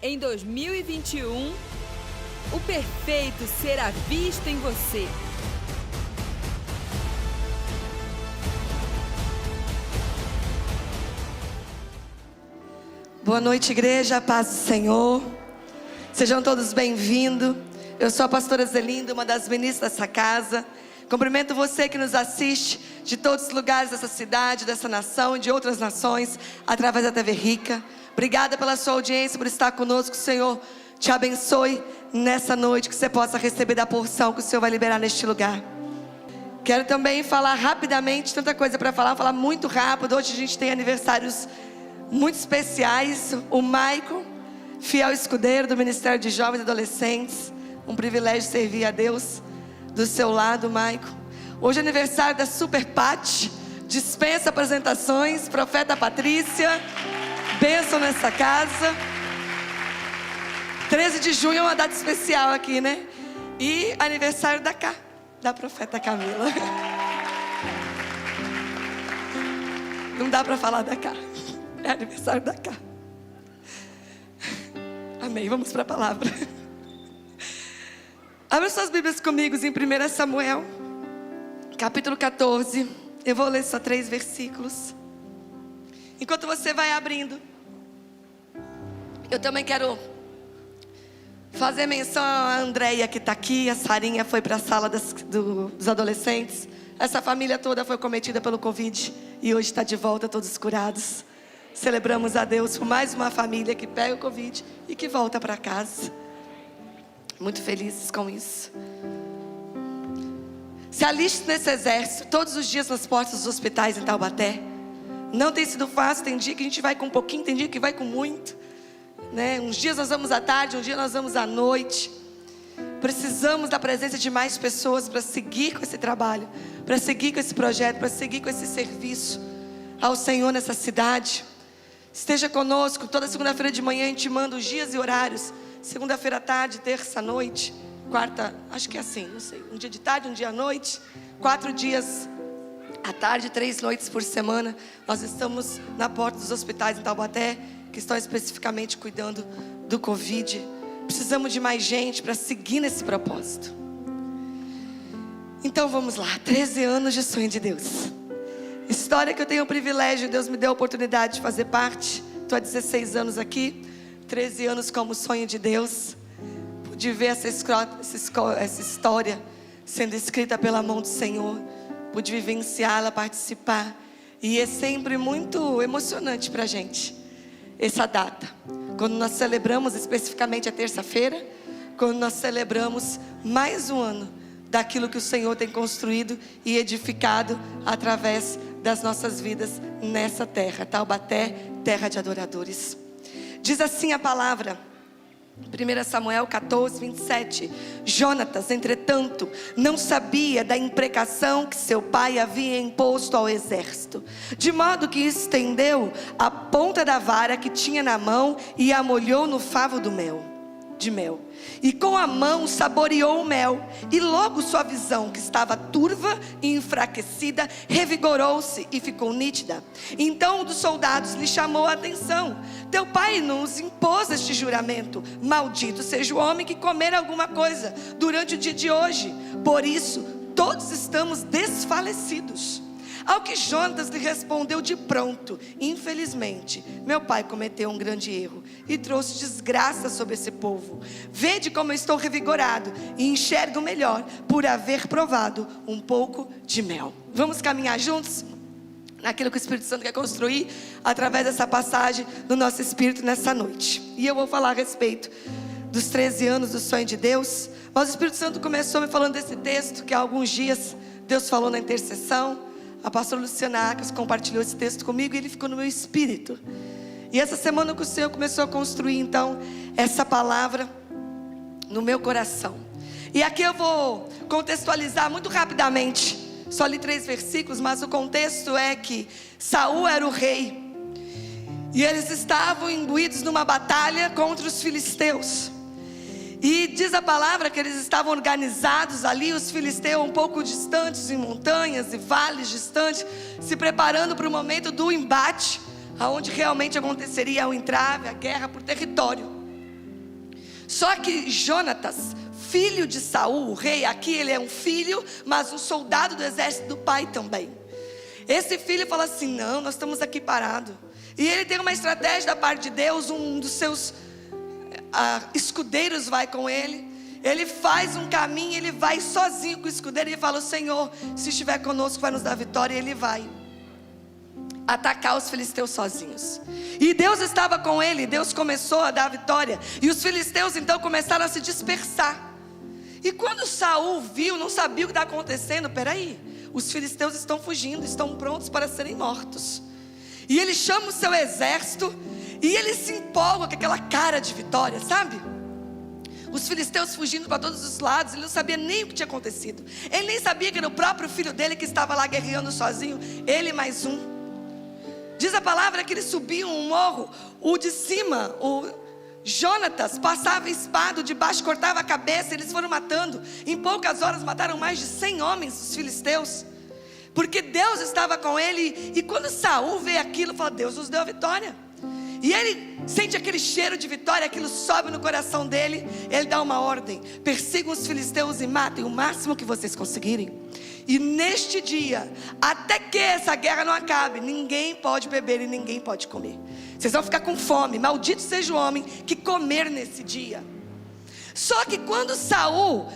Em 2021, o perfeito será visto em você. Boa noite, igreja, paz do Senhor. Sejam todos bem-vindos. Eu sou a pastora Zelinda, uma das ministras dessa casa. Cumprimento você que nos assiste de todos os lugares dessa cidade, dessa nação e de outras nações, através da TV Rica. Obrigada pela sua audiência, por estar conosco. O Senhor te abençoe nessa noite, que você possa receber da porção que o Senhor vai liberar neste lugar. Quero também falar rapidamente, tanta coisa para falar muito rápido. Hoje a gente tem aniversários muito especiais. O Maicon, fiel escudeiro do Ministério de Jovens e Adolescentes. Um privilégio servir a Deus do seu lado, Maicon. Hoje é aniversário da Super Pati. Dispensa apresentações. Profeta Patrícia, bênção nessa casa. 13 de junho é uma data especial aqui, né? E aniversário da Profeta Camila. Não dá para falar da Cá. É aniversário da Cá. Amém, vamos para a palavra. Abra suas Bíblias comigo em 1 Samuel, capítulo 14. Eu vou ler só 3 versículos. Enquanto você vai abrindo, eu também quero fazer menção a Andréia, que está aqui. A Sarinha foi para a sala dos adolescentes. Essa família toda foi cometida pelo Covid e hoje está de volta, todos curados. Celebramos a Deus por mais uma família que pega o Covid e que volta para casa. Muito felizes com isso. Se aliste nesse exército todos os dias nas portas dos hospitais em Taubaté. Não tem sido fácil, tem dia que a gente vai com um pouquinho, tem dia que vai com muito, né? Uns dias nós vamos à tarde, um dia nós vamos à noite. Precisamos da presença de mais pessoas para seguir com esse trabalho, para seguir com esse projeto, para seguir com esse serviço ao Senhor nessa cidade. Esteja conosco. Toda segunda-feira de manhã a gente manda os dias e horários. Segunda-feira à tarde, terça à noite, quarta, acho que é assim, não sei, um dia de tarde, um dia à noite, 4 dias à tarde, 3 noites por semana. Nós estamos na porta dos hospitais em Taubaté, que estão especificamente cuidando do Covid. Precisamos de mais gente para seguir nesse propósito. Então vamos lá, 13 anos de sonho de Deus. História que eu tenho o privilégio, Deus me deu a oportunidade de fazer parte. Estou há 16 anos aqui, 13 anos como sonho de Deus. Pude ver essa história sendo escrita pela mão do Senhor. Pude vivenciá-la, participar. E é sempre muito emocionante para a gente essa data. Quando nós celebramos especificamente a terça-feira, quando nós celebramos mais um ano daquilo que o Senhor tem construído e edificado através das nossas vidas nessa terra, Taubaté, terra de adoradores. Diz assim a palavra, 1 Samuel 14, 27. Jonatas, entretanto, não sabia da imprecação que seu pai havia imposto ao exército, de modo que estendeu a ponta da vara que tinha na mão e a molhou no favo de mel. E com a mão saboreou o mel, e logo sua visão, que estava turva e enfraquecida, revigorou-se e ficou nítida. Então um dos soldados lhe chamou a atenção: teu pai nos impôs este juramento. Maldito seja o homem que comer alguma coisa durante o dia de hoje. Por isso todos estamos desfalecidos. Ao que Jonatas lhe respondeu de pronto: infelizmente, meu pai cometeu um grande erro e trouxe desgraça sobre esse povo. Vede como eu estou revigorado e enxergo melhor por haver provado um pouco de mel. Vamos caminhar juntos naquilo que o Espírito Santo quer construir através dessa passagem do nosso espírito nessa noite. E eu vou falar a respeito dos 13 anos do sonho de Deus. Mas o Espírito Santo começou me falando desse texto que há alguns dias Deus falou na intercessão. A pastora Luciana Acas compartilhou esse texto comigo e ele ficou no meu espírito. E essa semana que o Senhor começou a construir então essa palavra no meu coração. E aqui eu vou contextualizar muito rapidamente. Só li 3 versículos, mas o contexto é que Saul era o rei. E eles estavam imbuídos numa batalha contra os filisteus. E diz a palavra que eles estavam organizados ali, os filisteus um pouco distantes, em montanhas e vales distantes, se preparando para o momento do embate, aonde realmente aconteceria o entrave, a guerra por território. Só que Jonatas, filho de Saul, o rei, aqui ele é um filho, mas um soldado do exército do pai também. Esse filho fala assim: não, nós estamos aqui parados. E ele tem uma estratégia da parte de Deus. Um dos seus escudeiros vai com ele. Ele faz um caminho, ele vai sozinho com o escudeiro. E ele fala: o Senhor, se estiver conosco, vai nos dar vitória. E ele vai atacar os filisteus sozinhos. E Deus estava com ele. Deus começou a dar vitória. E os filisteus então começaram a se dispersar. E quando Saul viu, não sabia o que está acontecendo. Peraí, os filisteus estão fugindo, estão prontos para serem mortos. E ele chama o seu exército e ele se empolga com aquela cara de vitória, sabe? Os filisteus fugindo para todos os lados. Ele não sabia nem o que tinha acontecido. Ele nem sabia que era o próprio filho dele que estava lá guerreando sozinho. Ele mais um. Diz a palavra que eles subiam um morro. O de cima, o Jonatas, passava espada, o de baixo cortava a cabeça. Eles foram matando. Em poucas horas mataram mais de 100 homens, os filisteus. Porque Deus estava com ele. E quando Saul vê aquilo, fala: Deus nos deu a vitória. E ele sente aquele cheiro de vitória, aquilo sobe no coração dele. Ele dá uma ordem: persigam os filisteus e matem o máximo que vocês conseguirem. E neste dia, até que essa guerra não acabe, ninguém pode beber e ninguém pode comer. Vocês vão ficar com fome. Maldito seja o homem que comer nesse dia. Só que quando Saul,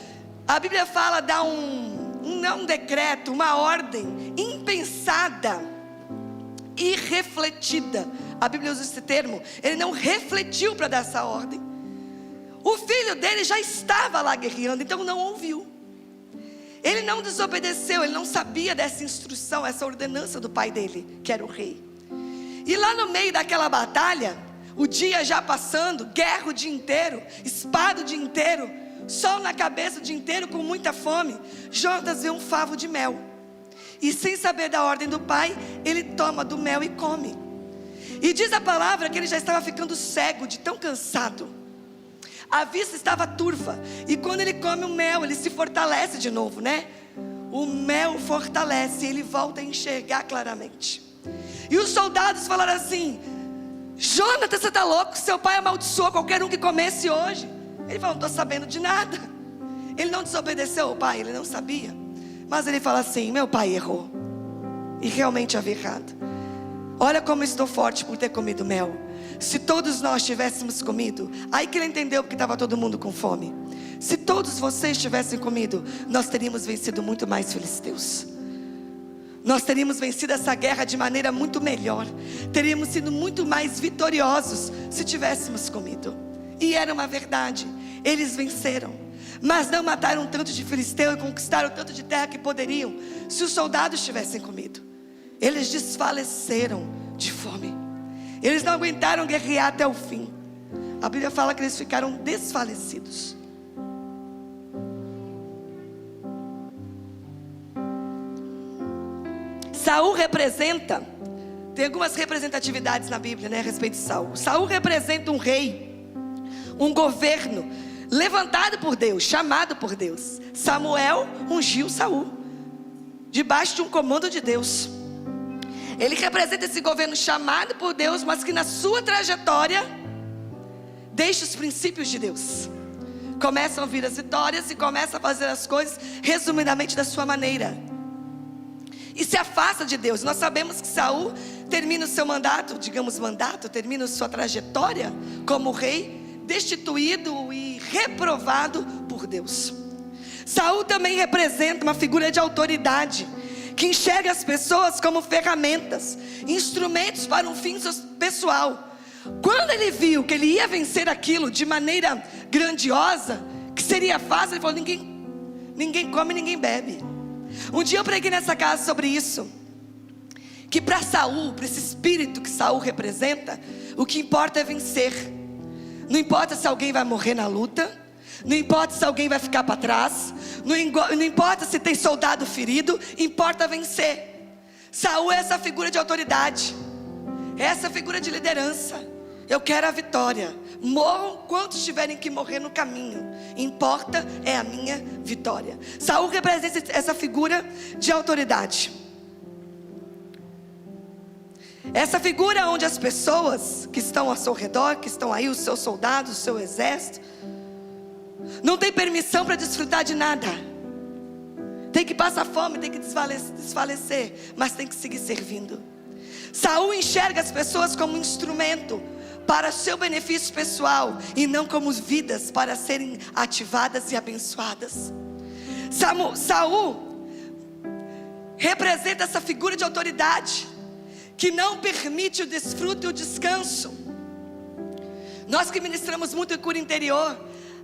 a Bíblia fala, dá um decreto, uma ordem impensada, irrefletida. A Bíblia usa esse termo. Ele não refletiu para dar essa ordem. O filho dele já estava lá guerreando, então não ouviu. Ele não desobedeceu, ele não sabia dessa instrução, essa ordenança do pai dele, que era o rei. E lá no meio daquela batalha, o dia já passando, guerra o dia inteiro, espada o dia inteiro, sol na cabeça o dia inteiro, com muita fome, Jonatas vê um favo de mel. E sem saber da ordem do pai, ele toma do mel e come. E diz a palavra que ele já estava ficando cego de tão cansado. A vista estava turva. E quando ele come o mel, ele se fortalece de novo, né? O mel fortalece e ele volta a enxergar claramente. E os soldados falaram assim: Jonatas, você está louco? Seu pai amaldiçoou qualquer um que comesse hoje. Ele falou: não estou sabendo de nada. Ele não desobedeceu ao pai, ele não sabia. Mas ele fala assim: meu pai errou. E realmente havia errado. Olha como estou forte por ter comido mel. Se todos nós tivéssemos comido, aí que ele entendeu porque estava todo mundo com fome. Se todos vocês tivessem comido, nós teríamos vencido muito mais filisteus. Nós teríamos vencido essa guerra de maneira muito melhor. Teríamos sido muito mais vitoriosos se tivéssemos comido. E era uma verdade, eles venceram. Mas não mataram tanto de filisteu e conquistaram tanto de terra que poderiam, se os soldados tivessem comido. Eles desfaleceram de fome. Eles não aguentaram guerrear até o fim. A Bíblia fala que eles ficaram desfalecidos. Saul representa, tem algumas representatividades na Bíblia, né, a respeito de Saul. Saul representa um rei, um governo levantado por Deus, chamado por Deus. Samuel ungiu Saul debaixo de um comando de Deus. Ele representa esse governo chamado por Deus, mas que na sua trajetória deixa os princípios de Deus. Começam a vir as vitórias e começa a fazer as coisas resumidamente da sua maneira. E se afasta de Deus. Nós sabemos que Saul termina o seu mandato, termina a sua trajetória como rei, destituído e reprovado por Deus. Saul também representa uma figura de autoridade, que enxerga as pessoas como ferramentas, instrumentos para um fim pessoal. Quando ele viu que ele ia vencer aquilo de maneira grandiosa, que seria fácil, ele falou: ninguém come, ninguém bebe. Um dia eu preguei nessa casa sobre isso, que para Saul, para esse espírito que Saul representa, o que importa é vencer. Não importa se alguém vai morrer na luta, não importa se alguém vai ficar para trás, não importa se tem soldado ferido, importa vencer. Saul é essa figura de autoridade, é essa figura de liderança. Eu quero a vitória, morram quantos tiverem que morrer no caminho, importa é a minha vitória. Saul representa essa figura de autoridade, essa figura onde as pessoas que estão ao seu redor, que estão aí, os seus soldados, o seu exército, não tem permissão para desfrutar de nada. Tem que passar fome, tem que desfalecer, mas tem que seguir servindo. Saul enxerga as pessoas como instrumento para seu benefício pessoal e não como vidas para serem ativadas e abençoadas. Saul representa essa figura de autoridade que não permite o desfrute e o descanso. Nós que ministramos muito em cura interior,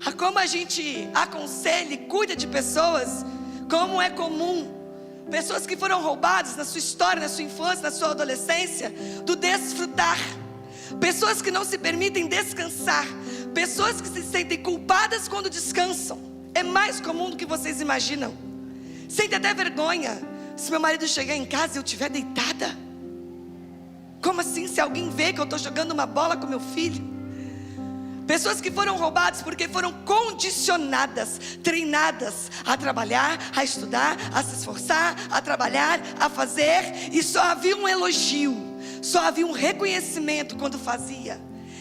a como a gente aconselha e cuida de pessoas, como é comum, pessoas que foram roubadas na sua história, na sua infância, na sua adolescência, do desfrutar, pessoas que não se permitem descansar, pessoas que se sentem culpadas quando descansam. É mais comum do que vocês imaginam. Sentem até vergonha se meu marido chegar em casa e eu estiver deitada. Como assim? Se alguém vê que eu estou jogando uma bola com meu filho. Pessoas que foram roubadas porque foram condicionadas, treinadas a trabalhar, a estudar, a se esforçar, a trabalhar, a fazer. E só havia um elogio, só havia um reconhecimento quando fazia.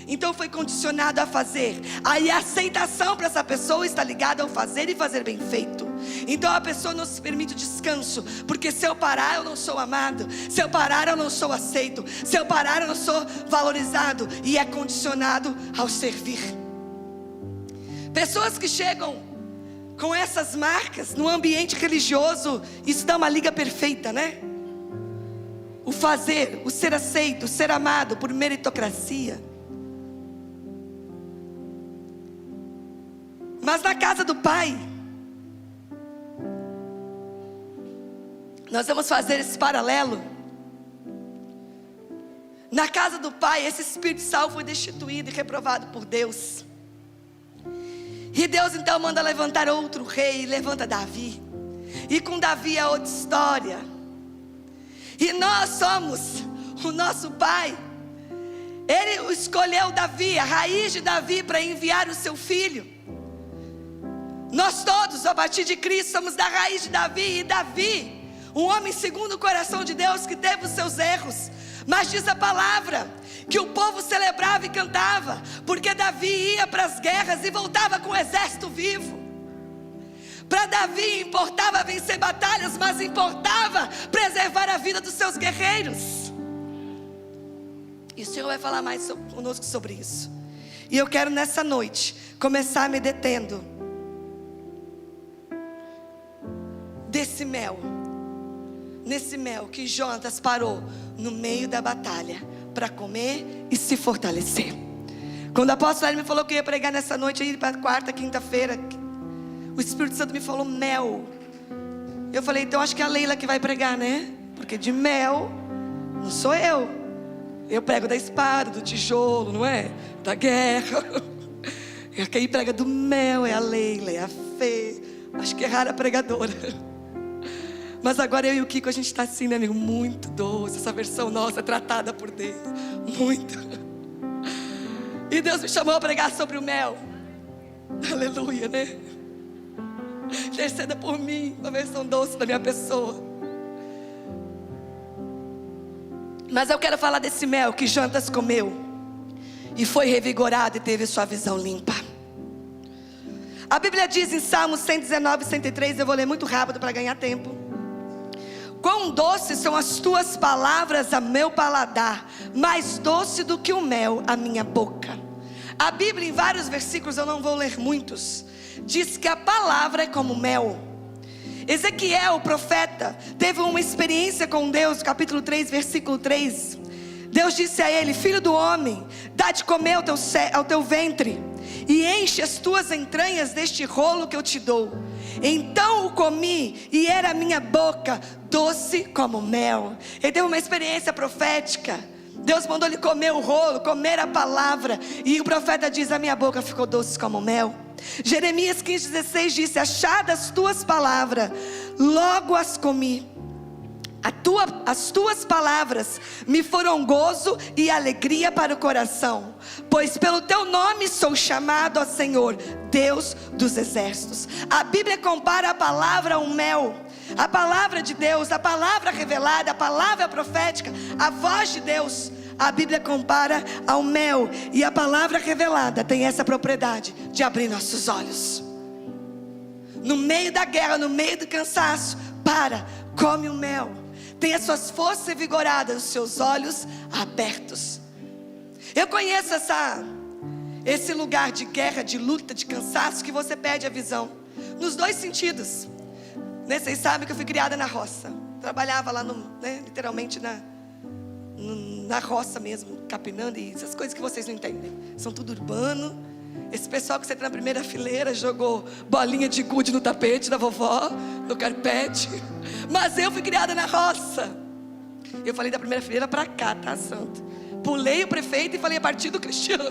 Então foi condicionado a fazer. Aí a aceitação para essa pessoa está ligada ao fazer e fazer bem feito. Então a pessoa não se permite o descanso, porque se eu parar eu não sou amado, se eu parar eu não sou aceito, se eu parar eu não sou valorizado. E é condicionado ao servir. Pessoas que chegam com essas marcas no ambiente religioso, isso dá uma liga perfeita, né? O fazer, o ser aceito, o ser amado por meritocracia. Mas na casa do Pai, nós vamos fazer esse paralelo. Na casa do Pai, esse espírito de Saul foi destituído e reprovado por Deus. E Deus então manda levantar outro rei, levanta Davi. E com Davi é outra história. E nós somos o nosso Pai. Ele escolheu Davi, a raiz de Davi, para enviar o seu filho. Nós todos, a partir de Cristo, somos da raiz de Davi. E Davi, um homem segundo o coração de Deus, que teve os seus erros, mas diz a palavra que o povo celebrava e cantava, porque Davi ia para as guerras e voltava com o exército vivo. Para Davi importava vencer batalhas, mas importava preservar a vida dos seus guerreiros. E o Senhor vai falar mais conosco sobre isso. E eu quero nessa noite começar me detendo desse mel, nesse mel que Jonatas parou no meio da batalha para comer e se fortalecer. Quando o apóstolo me falou que ia pregar nessa noite aí para quarta, quinta-feira, o Espírito Santo me falou mel. Eu falei, então acho que é a Leila que vai pregar, né? Porque de mel não sou eu. Eu prego da espada, do tijolo, não é? Da guerra. Quem prega do mel é a Leila, é a Fê. Acho que é rara a pregadora. Mas agora eu e o Kiko, a gente está assim, né, amigo? Muito doce. Essa versão nossa é tratada por Deus. Muito. E Deus me chamou a pregar sobre o mel. Aleluia, né? Interceda por mim, a versão doce da minha pessoa. Mas eu quero falar desse mel que Jonatas comeu e foi revigorado e teve sua visão limpa. A Bíblia diz em Salmos 119, 103, eu vou ler muito rápido para ganhar tempo. Quão doces são as tuas palavras a meu paladar, mais doce do que o mel a minha boca. A Bíblia em vários versículos, eu não vou ler muitos, diz que a palavra é como mel. Ezequiel, o profeta, teve uma experiência com Deus, capítulo 3, versículo 3. Deus disse a ele: filho do homem, dá de comer ao teu ventre, e enche as tuas entranhas deste rolo que eu te dou. Então o comi, e era a minha boca doce como mel. Ele teve uma experiência profética. Deus mandou ele comer o rolo, comer a palavra, e o profeta diz: a minha boca ficou doce como mel. Jeremias 15,16 disse: achadas tuas palavras, logo as comi. As tuas palavras me foram gozo e alegria para o coração, pois pelo teu nome sou chamado, ó Senhor, Deus dos exércitos. A Bíblia compara a palavra a um mel. A palavra de Deus, a palavra revelada, a palavra profética, a voz de Deus, a Bíblia compara ao mel. E a palavra revelada tem essa propriedade de abrir nossos olhos. no meio da guerra, no meio do cansaço, come o mel. Tenha suas forças revigoradas, os seus olhos abertos. Eu conheço esse lugar de guerra, de luta, de cansaço, que você perde a visão, nos dois sentidos. Vocês sabem que eu fui criada na roça. Trabalhava lá, literalmente na roça mesmo, capinando, e essas coisas que vocês não entendem. São tudo urbano. Esse pessoal que você está na primeira fileira jogou bolinha de gude no tapete da vovó, no carpete. Mas eu fui criada na roça. Eu falei da primeira fileira para cá, tá, santo? Pulei o prefeito e falei a partir do Cristiano.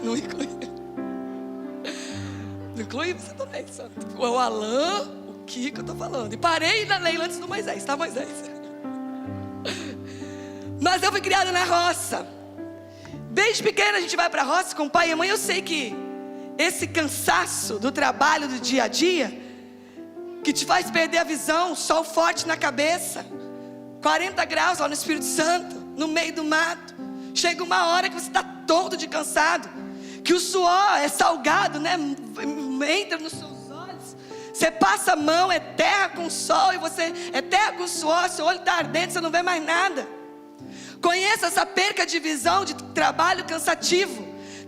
Não inclui. Não inclui você também, santo. O Alain, o Kiko, eu tô falando. E parei na Leila antes do Moisés, tá, Moisés? Mas eu fui criada na roça. Desde pequena a gente vai para a roça com o pai e a mãe. Eu sei que esse cansaço do trabalho do dia a dia, que te faz perder a visão, sol forte na cabeça, 40 graus lá no Espírito Santo, no meio do mato. Chega uma hora que você está tonto de cansado, que o suor é salgado, né? Entra nos seus olhos. Você passa a mão, é terra com sol, e você é terra com suor, seu olho está ardendo, você não vê mais nada. Conheço essa perca de visão, de trabalho cansativo,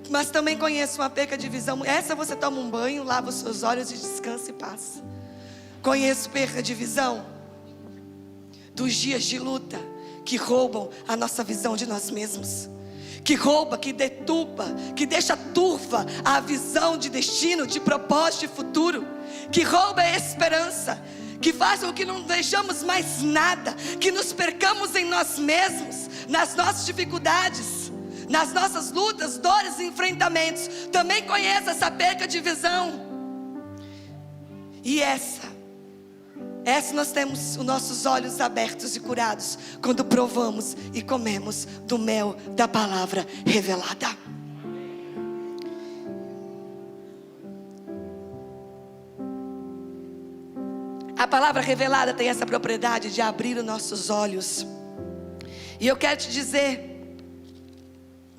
mas também conheço uma perca de visão. Essa você toma um banho, lava os seus olhos e descansa e passa. Conheço perca de visão dos dias de luta que roubam a nossa visão de nós mesmos, que rouba, que deturpa, que deixa turva a visão de destino, de propósito, de futuro, que rouba a esperança, que faz com que não vejamos mais nada, que nos percamos em nós mesmos, nas nossas dificuldades, nas nossas lutas, dores e enfrentamentos. Também conheço essa perca de visão. E essa nós temos os nossos olhos abertos e curados quando provamos e comemos do mel da palavra revelada. A palavra revelada tem essa propriedade de abrir os nossos olhos. E eu quero te dizer,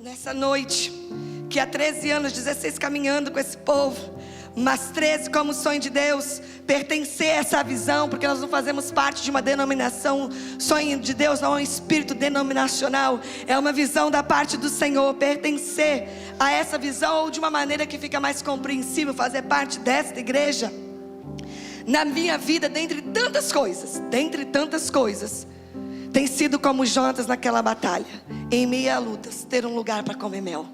nessa noite, que há 13 anos, 16 caminhando com esse povo, mas 13 como sonho de Deus, pertencer a essa visão, porque nós não fazemos parte de uma denominação. Sonho de Deus não é um espírito denominacional, é uma visão da parte do Senhor. Pertencer a essa visão, ou de uma maneira que fica mais compreensível, fazer parte desta igreja. Na minha vida, dentre tantas coisas, tem sido como Jonatas naquela batalha, em meio a lutas, ter um lugar para comer mel.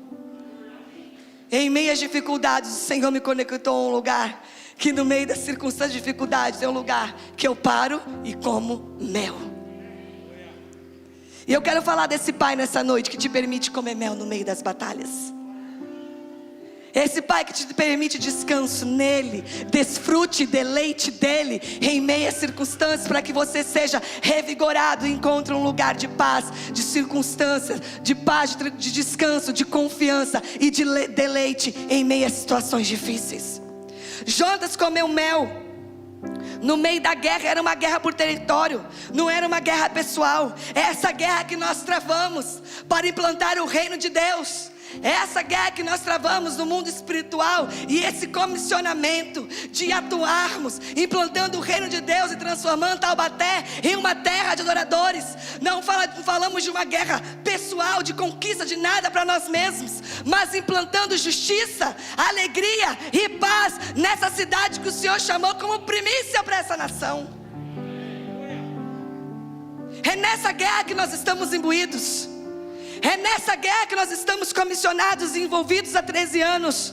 Em meio às dificuldades, o Senhor me conectou a um lugar que no meio das circunstâncias de dificuldades, é um lugar que eu paro e como mel. E eu quero falar desse Pai nessa noite que te permite comer mel no meio das batalhas. Esse Pai que te permite descanso nele, desfrute, deleite dele em meio às circunstâncias, para que você seja revigorado e encontre um lugar de paz, de circunstâncias, de paz, de descanso, de confiança e de deleite em meio às situações difíceis. Jonatas comeu mel no meio da guerra. Era uma guerra por território, não era uma guerra pessoal. É essa guerra que nós travamos para implantar o reino de Deus. É essa guerra que nós travamos no mundo espiritual. E esse comissionamento de atuarmos, implantando o reino de Deus e transformando Taubaté em uma terra de adoradores. Não falamos de uma guerra pessoal, de conquista de nada para nós mesmos, mas implantando justiça, alegria e paz nessa cidade que o Senhor chamou como primícia para essa nação. É nessa guerra que nós estamos imbuídos. É nessa guerra que nós estamos comissionados e envolvidos há 13 anos.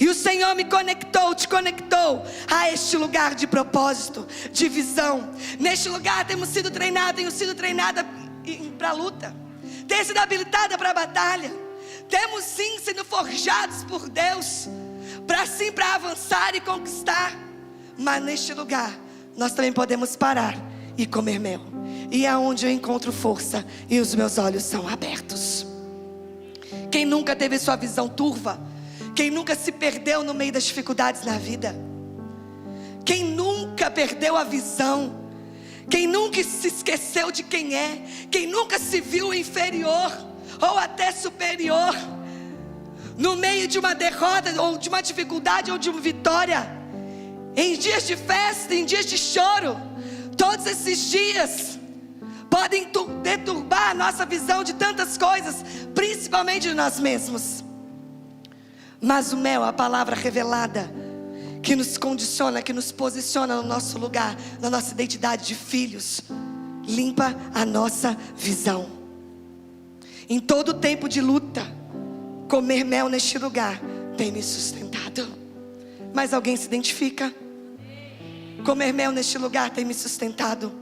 E o Senhor me te conectou a este lugar de propósito, de visão. Neste lugar tenho sido treinada para a luta. Tenho sido habilitada para a batalha. Temos sim sido forjados por Deus, para avançar e conquistar. Mas neste lugar nós também podemos parar e comer mel. E é onde eu encontro força e os meus olhos são abertos. Quem nunca teve sua visão turva? Quem nunca se perdeu no meio das dificuldades na vida? Quem nunca perdeu a visão? Quem nunca se esqueceu de quem é? Quem nunca se viu inferior ou até superior? no meio de uma derrota, ou de uma dificuldade, ou de uma vitória, em dias de festa, em dias de choro, todos esses dias podem deturbar a nossa visão de tantas coisas, principalmente de nós mesmos. Mas o mel, a palavra revelada, que nos condiciona, que nos posiciona no nosso lugar, na nossa identidade de filhos, limpa a nossa visão. Em todo tempo de luta, comer mel neste lugar tem me sustentado. Mas alguém se identifica? Comer mel neste lugar tem me sustentado.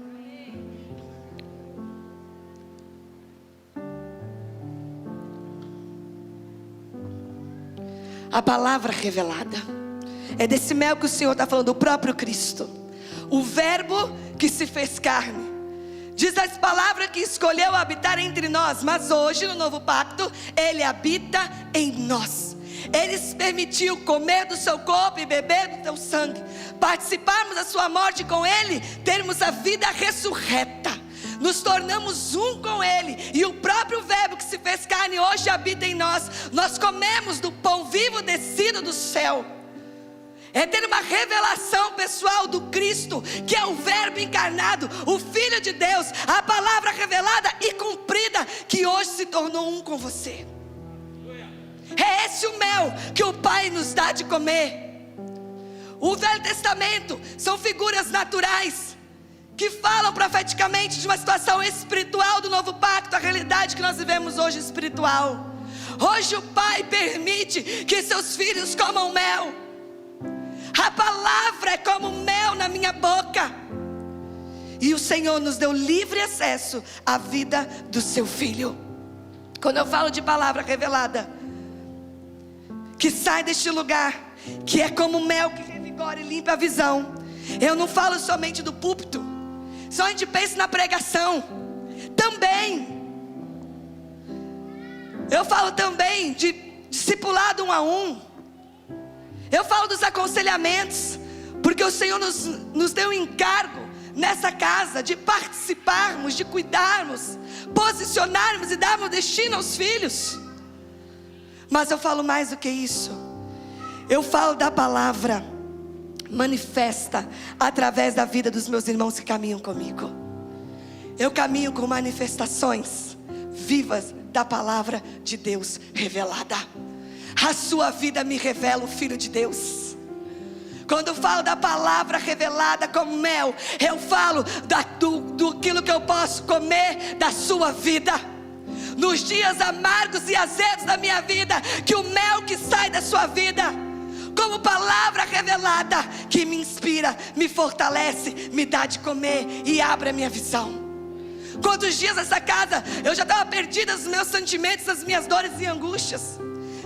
A palavra revelada é desse mel que o Senhor está falando, o próprio Cristo, o verbo que se fez carne. Diz as palavras que escolheu habitar entre nós, mas hoje no novo pacto Ele habita em nós. Ele se permitiu comer do seu corpo e beber do teu sangue, participarmos da sua morte com Ele, termos a vida ressurreta, nos tornamos um com Ele, e o próprio verbo que se fez carne hoje habita em nós. Nós comemos do pão vivo descido do céu. É ter uma revelação pessoal do Cristo, que é o verbo encarnado, o Filho de Deus, a palavra revelada e cumprida, que hoje se tornou um com você. É esse o mel que o Pai nos dá de comer. O Velho Testamento são figuras naturais, que falam profeticamente de uma situação espiritual do novo pacto, a realidade que nós vivemos hoje espiritual. Hoje o Pai permite que seus filhos comam mel. A palavra é como mel na minha boca. E o Senhor nos deu livre acesso à vida do seu Filho. Quando eu falo de palavra revelada, que sai deste lugar, que é como mel que revigora e limpa a visão, eu não falo somente do púlpito. Só a gente pensa na pregação. Também. Eu falo também de discipulado 1 a 1. Eu falo dos aconselhamentos, porque o Senhor nos deu um encargo nessa casa de participarmos, de cuidarmos, posicionarmos e darmos destino aos filhos. Mas eu falo mais do que isso. Eu falo da palavra manifesta através da vida dos meus irmãos que caminham comigo. Eu caminho com manifestações vivas da palavra de Deus revelada. A sua vida me revela o Filho de Deus. Quando eu falo da palavra revelada como mel, eu falo daquilo que eu posso comer da sua vida. Nos dias amargos e azedos da minha vida, que o mel que sai da sua vida, como palavra revelada, que me inspira, me fortalece, me dá de comer e abre a minha visão. Quantos dias nessa casa eu já estava perdida nos meus sentimentos, nas minhas dores e angústias,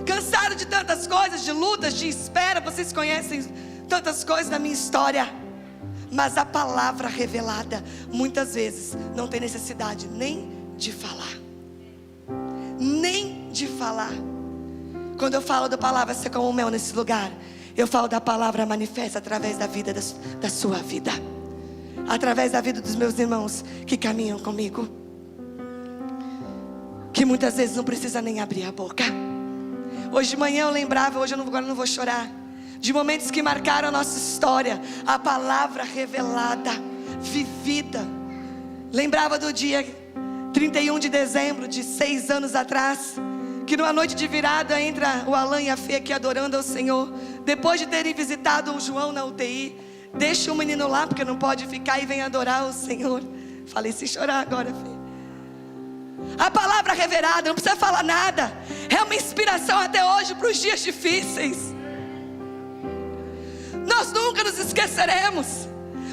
cansado de tantas coisas, de lutas, de espera. Vocês conhecem tantas coisas da minha história. Mas a palavra revelada, muitas vezes, não tem necessidade nem de falar. Nem de falar. Quando eu falo da palavra ser como o mel nesse lugar, eu falo da palavra manifesta através da vida da sua vida, através da vida dos meus irmãos que caminham comigo, que muitas vezes não precisa nem abrir a boca. Hoje de manhã eu lembrava, agora não vou chorar, de momentos que marcaram a nossa história, a palavra revelada, vivida. Lembrava do dia 31 de dezembro de 6 anos atrás, que numa noite de virada entra o Alan e a Fê aqui adorando ao Senhor, depois de terem visitado o João na UTI. Deixa o menino lá porque não pode ficar, e vem adorar o Senhor. Falei, sem chorar agora, Fê. A palavra revelada, não precisa falar nada, é uma inspiração até hoje para os dias difíceis. Nós nunca nos esqueceremos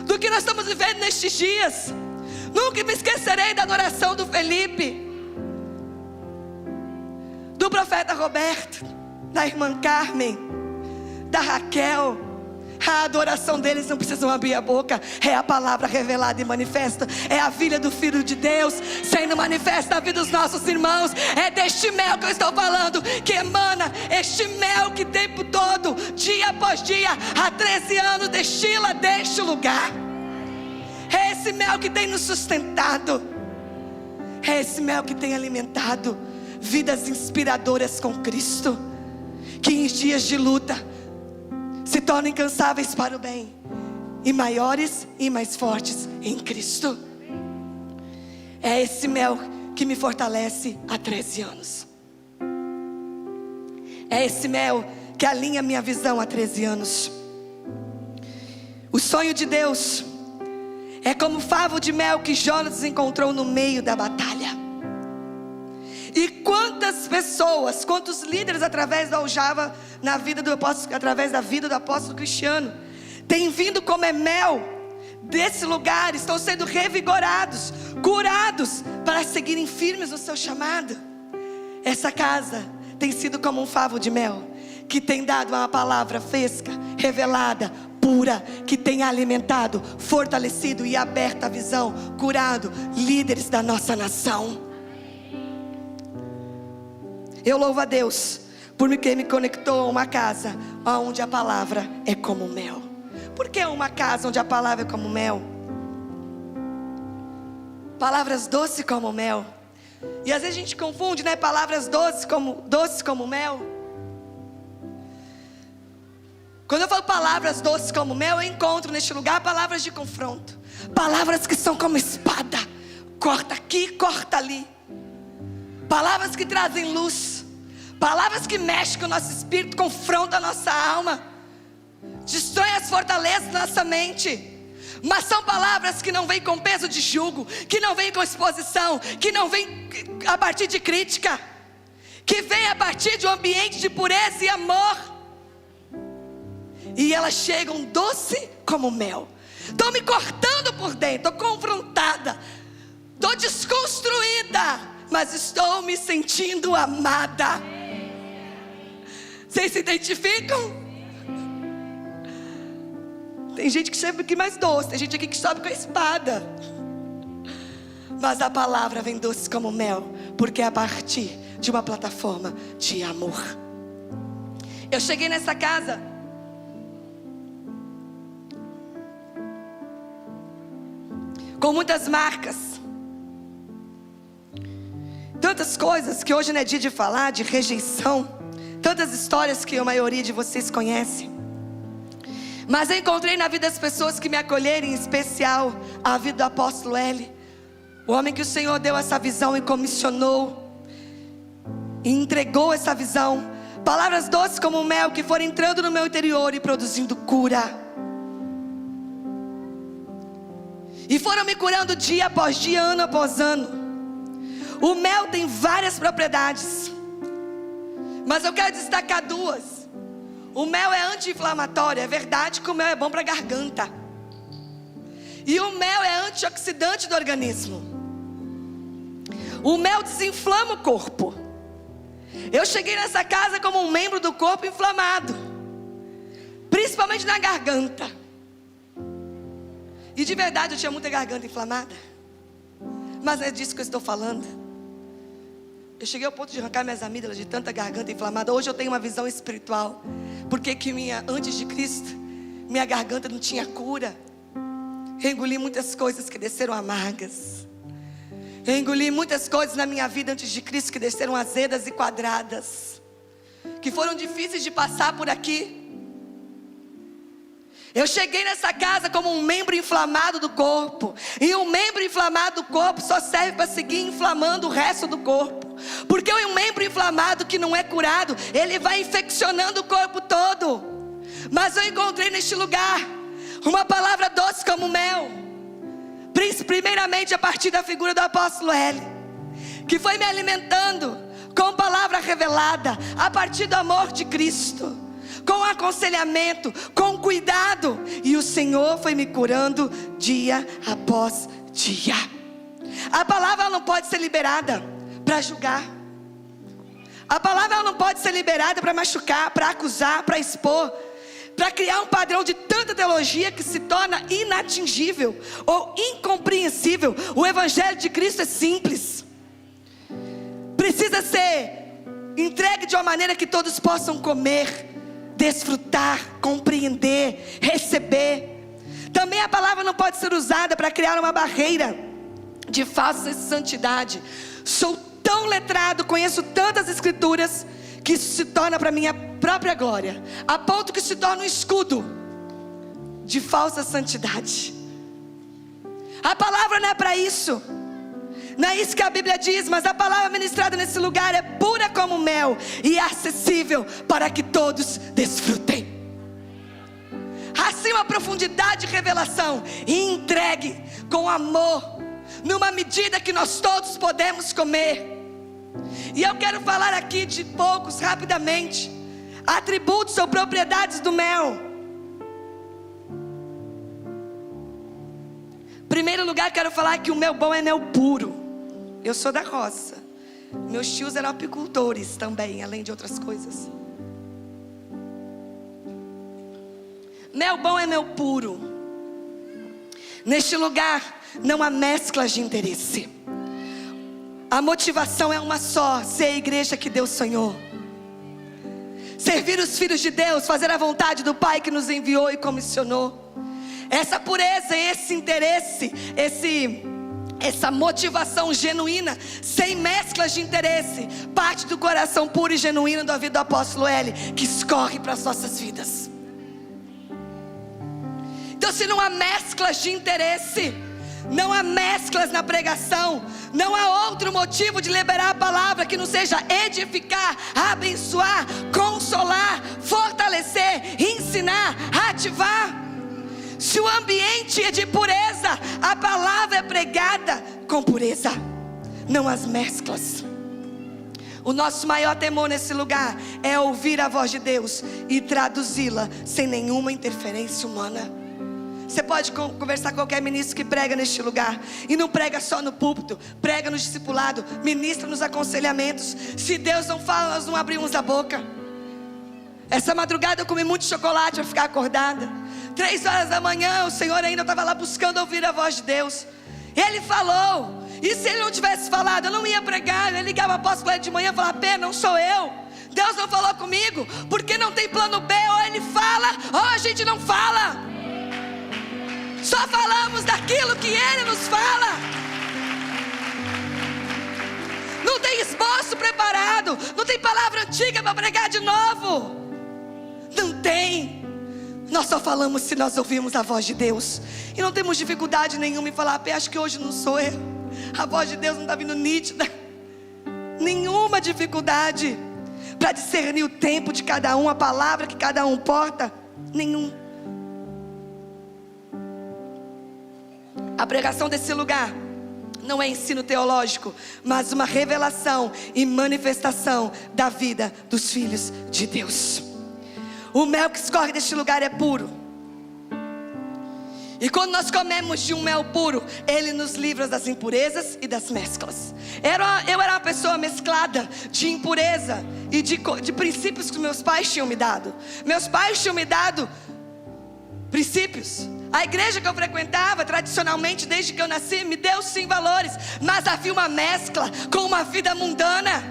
do que nós estamos vivendo nestes dias. Nunca me esquecerei da adoração do Felipe, do profeta Roberto, da irmã Carmen, da Raquel. A adoração deles não precisam abrir a boca, é a palavra revelada e manifesta. É a filha do Filho de Deus sendo manifesta na vida dos nossos irmãos. É deste mel que eu estou falando, que emana este mel que o tempo todo, dia após dia, há 13 anos, destila deste lugar. É esse mel que tem nos sustentado, é esse mel que tem alimentado vidas inspiradoras com Cristo. que em dias de luta se tornam incansáveis para o bem, e maiores e mais fortes em Cristo. É esse mel que me fortalece há 13 anos. É esse mel que alinha minha visão há 13 anos. O sonho de Deus é como o favo de mel que Jonas encontrou no meio da batalha. E quantas pessoas, quantos líderes através da aljava na vida do apóstolo, através da vida do apóstolo Cristiano, têm vindo como mel desse lugar, estão sendo revigorados, curados, para seguirem firmes no seu chamado. Essa casa tem sido como um favo de mel, que tem dado uma palavra fresca, revelada, pura, que tem alimentado, fortalecido e aberto a visão, curado líderes da nossa nação. Eu louvo a Deus porque me conectou a uma casa onde a palavra é como mel. Por que uma casa onde a palavra é como mel? Palavras doces como mel. E às vezes a gente confunde, né? Palavras doces como mel. Quando eu falo palavras doces como mel, eu encontro neste lugar palavras de confronto. Palavras que são como espada. Corta aqui, corta ali. Palavras que trazem luz. Palavras que mexem com o nosso espírito, confrontam a nossa alma, destroem as fortalezas da nossa mente. Mas são palavras que não vêm com peso de jugo, que não vêm com exposição, que não vêm a partir de crítica, que vêm a partir de um ambiente de pureza e amor. E elas chegam doce como mel. Estou me cortando por dentro, estou confrontada, estou desconstruída, mas estou me sentindo amada. Vocês se identificam? Tem gente que chega aqui mais doce, tem gente aqui que sobe com a espada. Mas a palavra vem doce como mel, porque é a partir de uma plataforma de amor. Eu cheguei nessa casa com muitas marcas, tantas coisas que hoje não é dia de falar, de rejeição, tantas histórias que a maioria de vocês conhece. Mas eu encontrei na vida das pessoas que me acolheram, em especial a vida do apóstolo L, o homem que o Senhor deu essa visão e comissionou e entregou essa visão. Palavras doces como mel que foram entrando no meu interior e produzindo cura, e foram me curando dia após dia, ano após ano. O mel tem várias propriedades, mas eu quero destacar duas. O mel é anti-inflamatório. É verdade que o mel é bom para a garganta. E o mel é antioxidante do organismo. O mel desinflama o corpo. Eu cheguei nessa casa como um membro do corpo inflamado, principalmente na garganta. E de verdade eu tinha muita garganta inflamada, mas não é disso que eu estou falando. Eu cheguei ao ponto de arrancar minhas amígdalas de tanta garganta inflamada. Hoje eu tenho uma visão espiritual. Porque que antes de Cristo, minha garganta não tinha cura. Eu engoli muitas coisas que desceram amargas. Eu engoli muitas coisas na minha vida antes de Cristo que desceram azedas e quadradas, que foram difíceis de passar por aqui. Eu cheguei nessa casa como um membro inflamado do corpo. E um membro inflamado do corpo só serve para seguir inflamando o resto do corpo. Porque um membro inflamado que não é curado, ele vai infeccionando o corpo todo. Mas eu encontrei neste lugar uma palavra doce como mel, primeiramente a partir da figura do apóstolo L, que foi me alimentando com palavra revelada a partir do amor de Cristo, com aconselhamento, com cuidado. E o Senhor foi me curando dia após dia. A palavra não pode ser liberada para julgar. A palavra não pode ser liberada para machucar, para acusar, para expor, para criar um padrão de tanta teologia que se torna inatingível ou incompreensível. O Evangelho de Cristo é simples, precisa ser entregue de uma maneira que todos possam comer, desfrutar, compreender, receber. Também a palavra não pode ser usada para criar uma barreira de falsa santidade. Sou tão letrado, conheço tantas escrituras, que isso se torna para mim própria glória, a ponto que se torna um escudo de falsa santidade. A palavra não é para isso. Não é isso que a Bíblia diz, mas a palavra ministrada nesse lugar é pura como mel e acessível para que todos desfrutem. Assim uma profundidade de revelação e entregue com amor, numa medida que nós todos podemos comer. E eu quero falar aqui de poucos, rapidamente, atributos ou propriedades do mel. Em primeiro lugar, quero falar que o mel bom é mel puro. Eu sou da roça. Meus tios eram apicultores também, além de outras coisas. Mel bom é mel puro. Neste lugar não há mesclas de interesse. A motivação é uma só: ser a igreja que Deus sonhou. Servir os filhos de Deus, fazer a vontade do Pai que nos enviou e comissionou. Essa pureza, esse interesse, essa motivação genuína, sem mesclas de interesse, parte do coração puro e genuíno da vida do apóstolo L, que escorre para as nossas vidas. Então, se não há mesclas de interesse, não há mesclas na pregação, não há outro motivo de liberar a palavra que não seja edificar, abençoar, consolar, fortalecer, ensinar, ativar. Se o ambiente é de pureza, a palavra é pregada com pureza, não as mesclas. O nosso maior temor nesse lugar é ouvir a voz de Deus e traduzi-la sem nenhuma interferência humana. Você pode conversar com qualquer ministro que prega neste lugar, e não prega só no púlpito, prega no discipulado, ministra nos aconselhamentos. Se Deus não fala, nós não abrimos a boca. Essa madrugada eu comi muito chocolate para ficar acordada. 3 horas da manhã, o Senhor ainda estava lá buscando ouvir a voz de Deus. Ele falou, e se Ele não tivesse falado, eu não ia pregar. Eu ligava o apóstolo de manhã e falava: Pê, não sou eu, Deus não falou comigo, porque não tem plano B. Ou Ele fala, ou a gente não fala. Só falamos daquilo que Ele nos fala. Não tem esboço preparado, não tem palavra antiga para pregar de novo. Não tem. Nós só falamos se nós ouvirmos a voz de Deus. E não temos dificuldade nenhuma em falar: Pê, acho que hoje não sou eu, a voz de Deus não está vindo nítida. Nenhuma dificuldade para discernir o tempo de cada um, a palavra que cada um porta. Nenhum. A pregação desse lugar não é ensino teológico, mas uma revelação e manifestação da vida dos filhos de Deus. O mel que escorre deste lugar é puro. E quando nós comemos de um mel puro, ele nos livra das impurezas e das mesclas. Eu era uma pessoa mesclada de impureza e de princípios que meus pais tinham me dado. Meus pais tinham me dado princípios. A igreja que eu frequentava tradicionalmente desde que eu nasci me deu sim valores, mas havia uma mescla com uma vida mundana.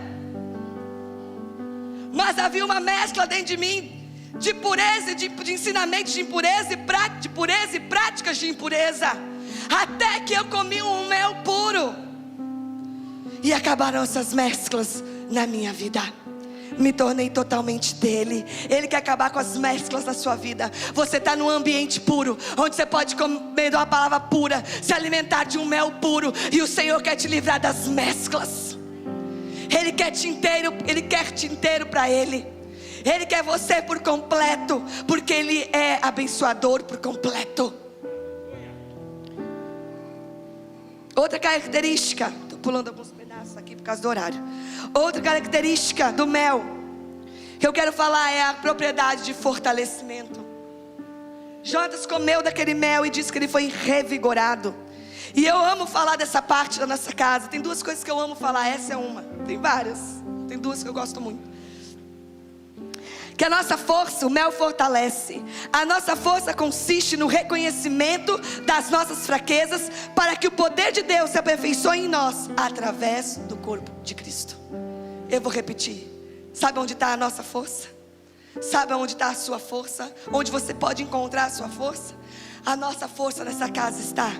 Mas havia uma mescla dentro de mim de pureza, de ensinamentos de impureza e práticas de impureza, até que eu comi um mel puro e acabaram essas mesclas na minha vida. Me tornei totalmente dele. Ele quer acabar com as mesclas na sua vida. Você está num ambiente puro, onde você pode comer de uma palavra pura, se alimentar de um mel puro, e o Senhor quer te livrar das mesclas. Ele quer te inteiro para Ele. Ele quer você por completo, porque Ele é abençoador por completo. Outra característica, estou pulando alguns pedaços aqui por causa do horário. Outra característica do mel que eu quero falar é a propriedade de fortalecimento. Jonas comeu daquele mel e disse que ele foi revigorado. E eu amo falar dessa parte da nossa casa. Tem 2 coisas que eu amo falar, essa é uma. Tem várias, tem 2 que eu gosto muito. Que a nossa força, o mel fortalece. A nossa força consiste no reconhecimento das nossas fraquezas, para que o poder de Deus se aperfeiçoe em nós, através do corpo de Cristo. Eu vou repetir. Sabe onde está a nossa força? Sabe onde está a sua força? Onde você pode encontrar a sua força? A nossa força nessa casa está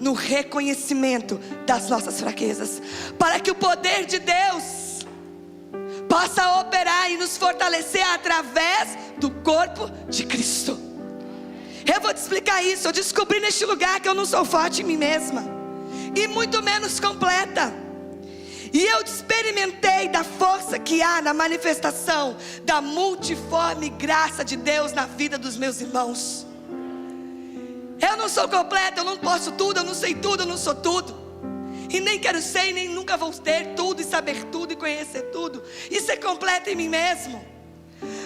no reconhecimento das nossas fraquezas, para que o poder de Deus possa operar e nos fortalecer através do corpo de Cristo. Eu vou te explicar isso. Eu descobri neste lugar que eu não sou forte em mim mesma, e muito menos completa. E eu experimentei da força que há na manifestação da multiforme graça de Deus na vida dos meus irmãos. Eu não sou completa, eu não posso tudo, eu não sei tudo, eu não sou tudo. E nem quero ser, e nem nunca vou ter tudo, e saber tudo, e conhecer tudo, e ser completa em mim mesmo.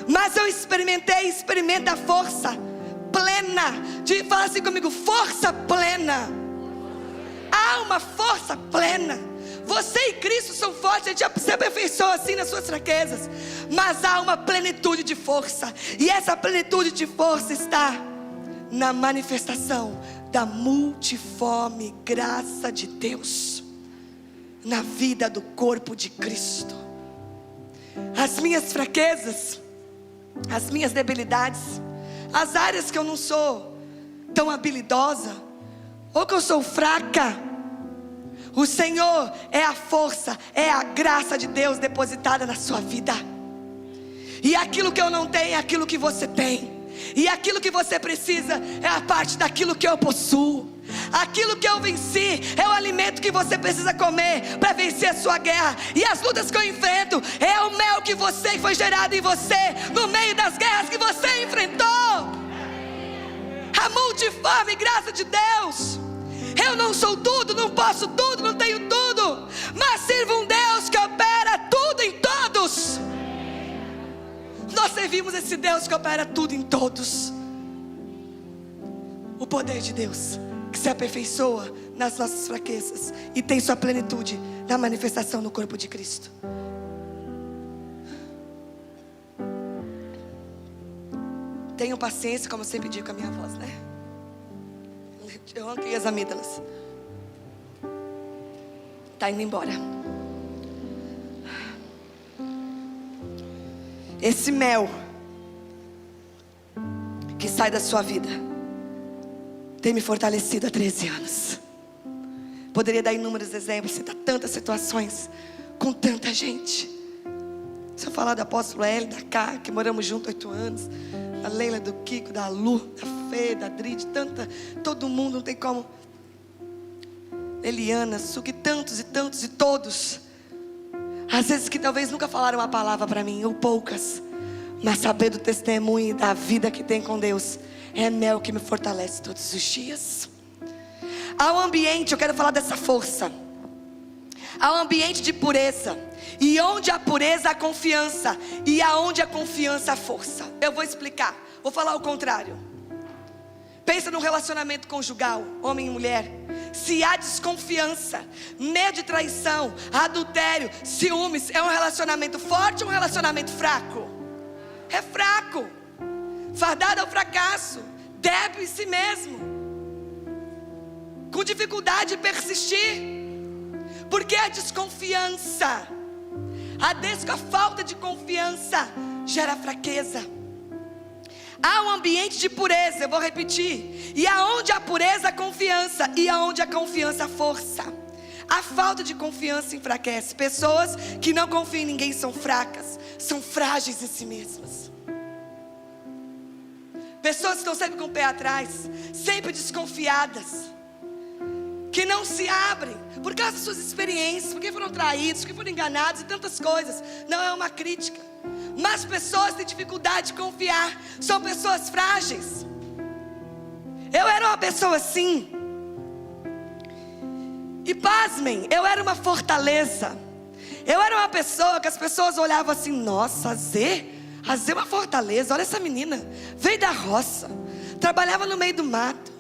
Mas eu experimentei, experimento a força plena. Fala assim comigo: força plena. Há uma força plena. Você e Cristo são fortes, a gente já se aperfeiçoa assim nas suas fraquezas. Mas há uma plenitude de força. E essa plenitude de força está na manifestação da multiforme graça de Deus na vida do corpo de Cristo. As minhas fraquezas, as minhas debilidades, as áreas que eu não sou tão habilidosa, ou que eu sou fraca, o Senhor é a força, é a graça de Deus depositada na sua vida. E aquilo que eu não tenho é aquilo que você tem. E aquilo que você precisa é a parte daquilo que eu possuo. Aquilo que eu venci é o alimento que você precisa comer para vencer a sua guerra. E as lutas que eu enfrento é o mel que foi gerado em você no meio das guerras que você enfrentou. A multiforme graça de Deus. Eu não sou tudo, não posso tudo, não tenho tudo, mas sirvo um Deus que opera tudo em todos. Nós servimos esse Deus que opera tudo em todos. O poder de Deus que se aperfeiçoa nas nossas fraquezas e tem sua plenitude na manifestação no corpo de Cristo. Tenham paciência, como eu sempre digo com a minha voz, né? Eu arranquei as amígdalas. Está indo embora. Esse mel que sai da sua vida tem me fortalecido há 13 anos. Poderia dar inúmeros exemplos, citar tantas situações com tanta gente. Se eu falar do apóstolo Hélio, da Cá, que moramos juntos 8 anos, da Leila, do Kiko, da Lu, da Fê, da Dri, de tanta, todo mundo, não tem como. Eliana, Suki, tantos e tantos e todos. Às vezes que talvez nunca falaram uma palavra para mim, ou poucas, mas saber do testemunho e da vida que tem com Deus é mel que me fortalece todos os dias. Há um ambiente, eu quero falar dessa força. Há um ambiente de pureza. E onde há pureza, há confiança. E aonde há confiança, há força. Eu vou explicar, vou falar o contrário. Pensa num relacionamento conjugal, homem e mulher. Se há desconfiança, medo de traição, adultério, ciúmes, é um relacionamento forte ou um relacionamento fraco? É fraco, fardado ao fracasso, débil em si mesmo, com dificuldade de persistir. Porque a desconfiança, a falta de confiança gera fraqueza. Há um ambiente de pureza, eu vou repetir. E aonde há pureza, há confiança. E aonde há confiança, há força. A falta de confiança enfraquece. Pessoas que não confiam em ninguém são fracas, são frágeis em si mesmas. Pessoas que estão sempre com o pé atrás, sempre desconfiadas, que não se abrem por causa das suas experiências, porque foram traídos, porque foram enganados e tantas coisas. Não é uma crítica, mas pessoas têm dificuldade de confiar, são pessoas frágeis. Eu era uma pessoa assim, e pasmem, eu era uma fortaleza. Eu era uma pessoa que as pessoas olhavam assim: nossa, a Zê é uma fortaleza. Olha essa menina, veio da roça, trabalhava no meio do mato,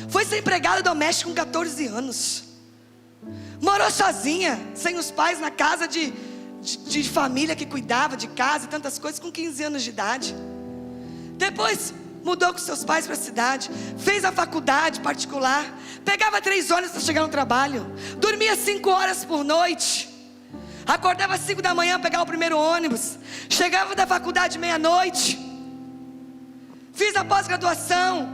foi ser empregada doméstica com 14 anos, morou sozinha, sem os pais, na casa de família que cuidava de casa e tantas coisas, com 15 anos de idade. Depois mudou com seus pais para a cidade, fez a faculdade particular, pegava 3 ônibus para chegar no trabalho, dormia 5 horas por noite, acordava às 5 da manhã, pegava o primeiro ônibus, chegava da faculdade meia-noite. Fiz a pós-graduação,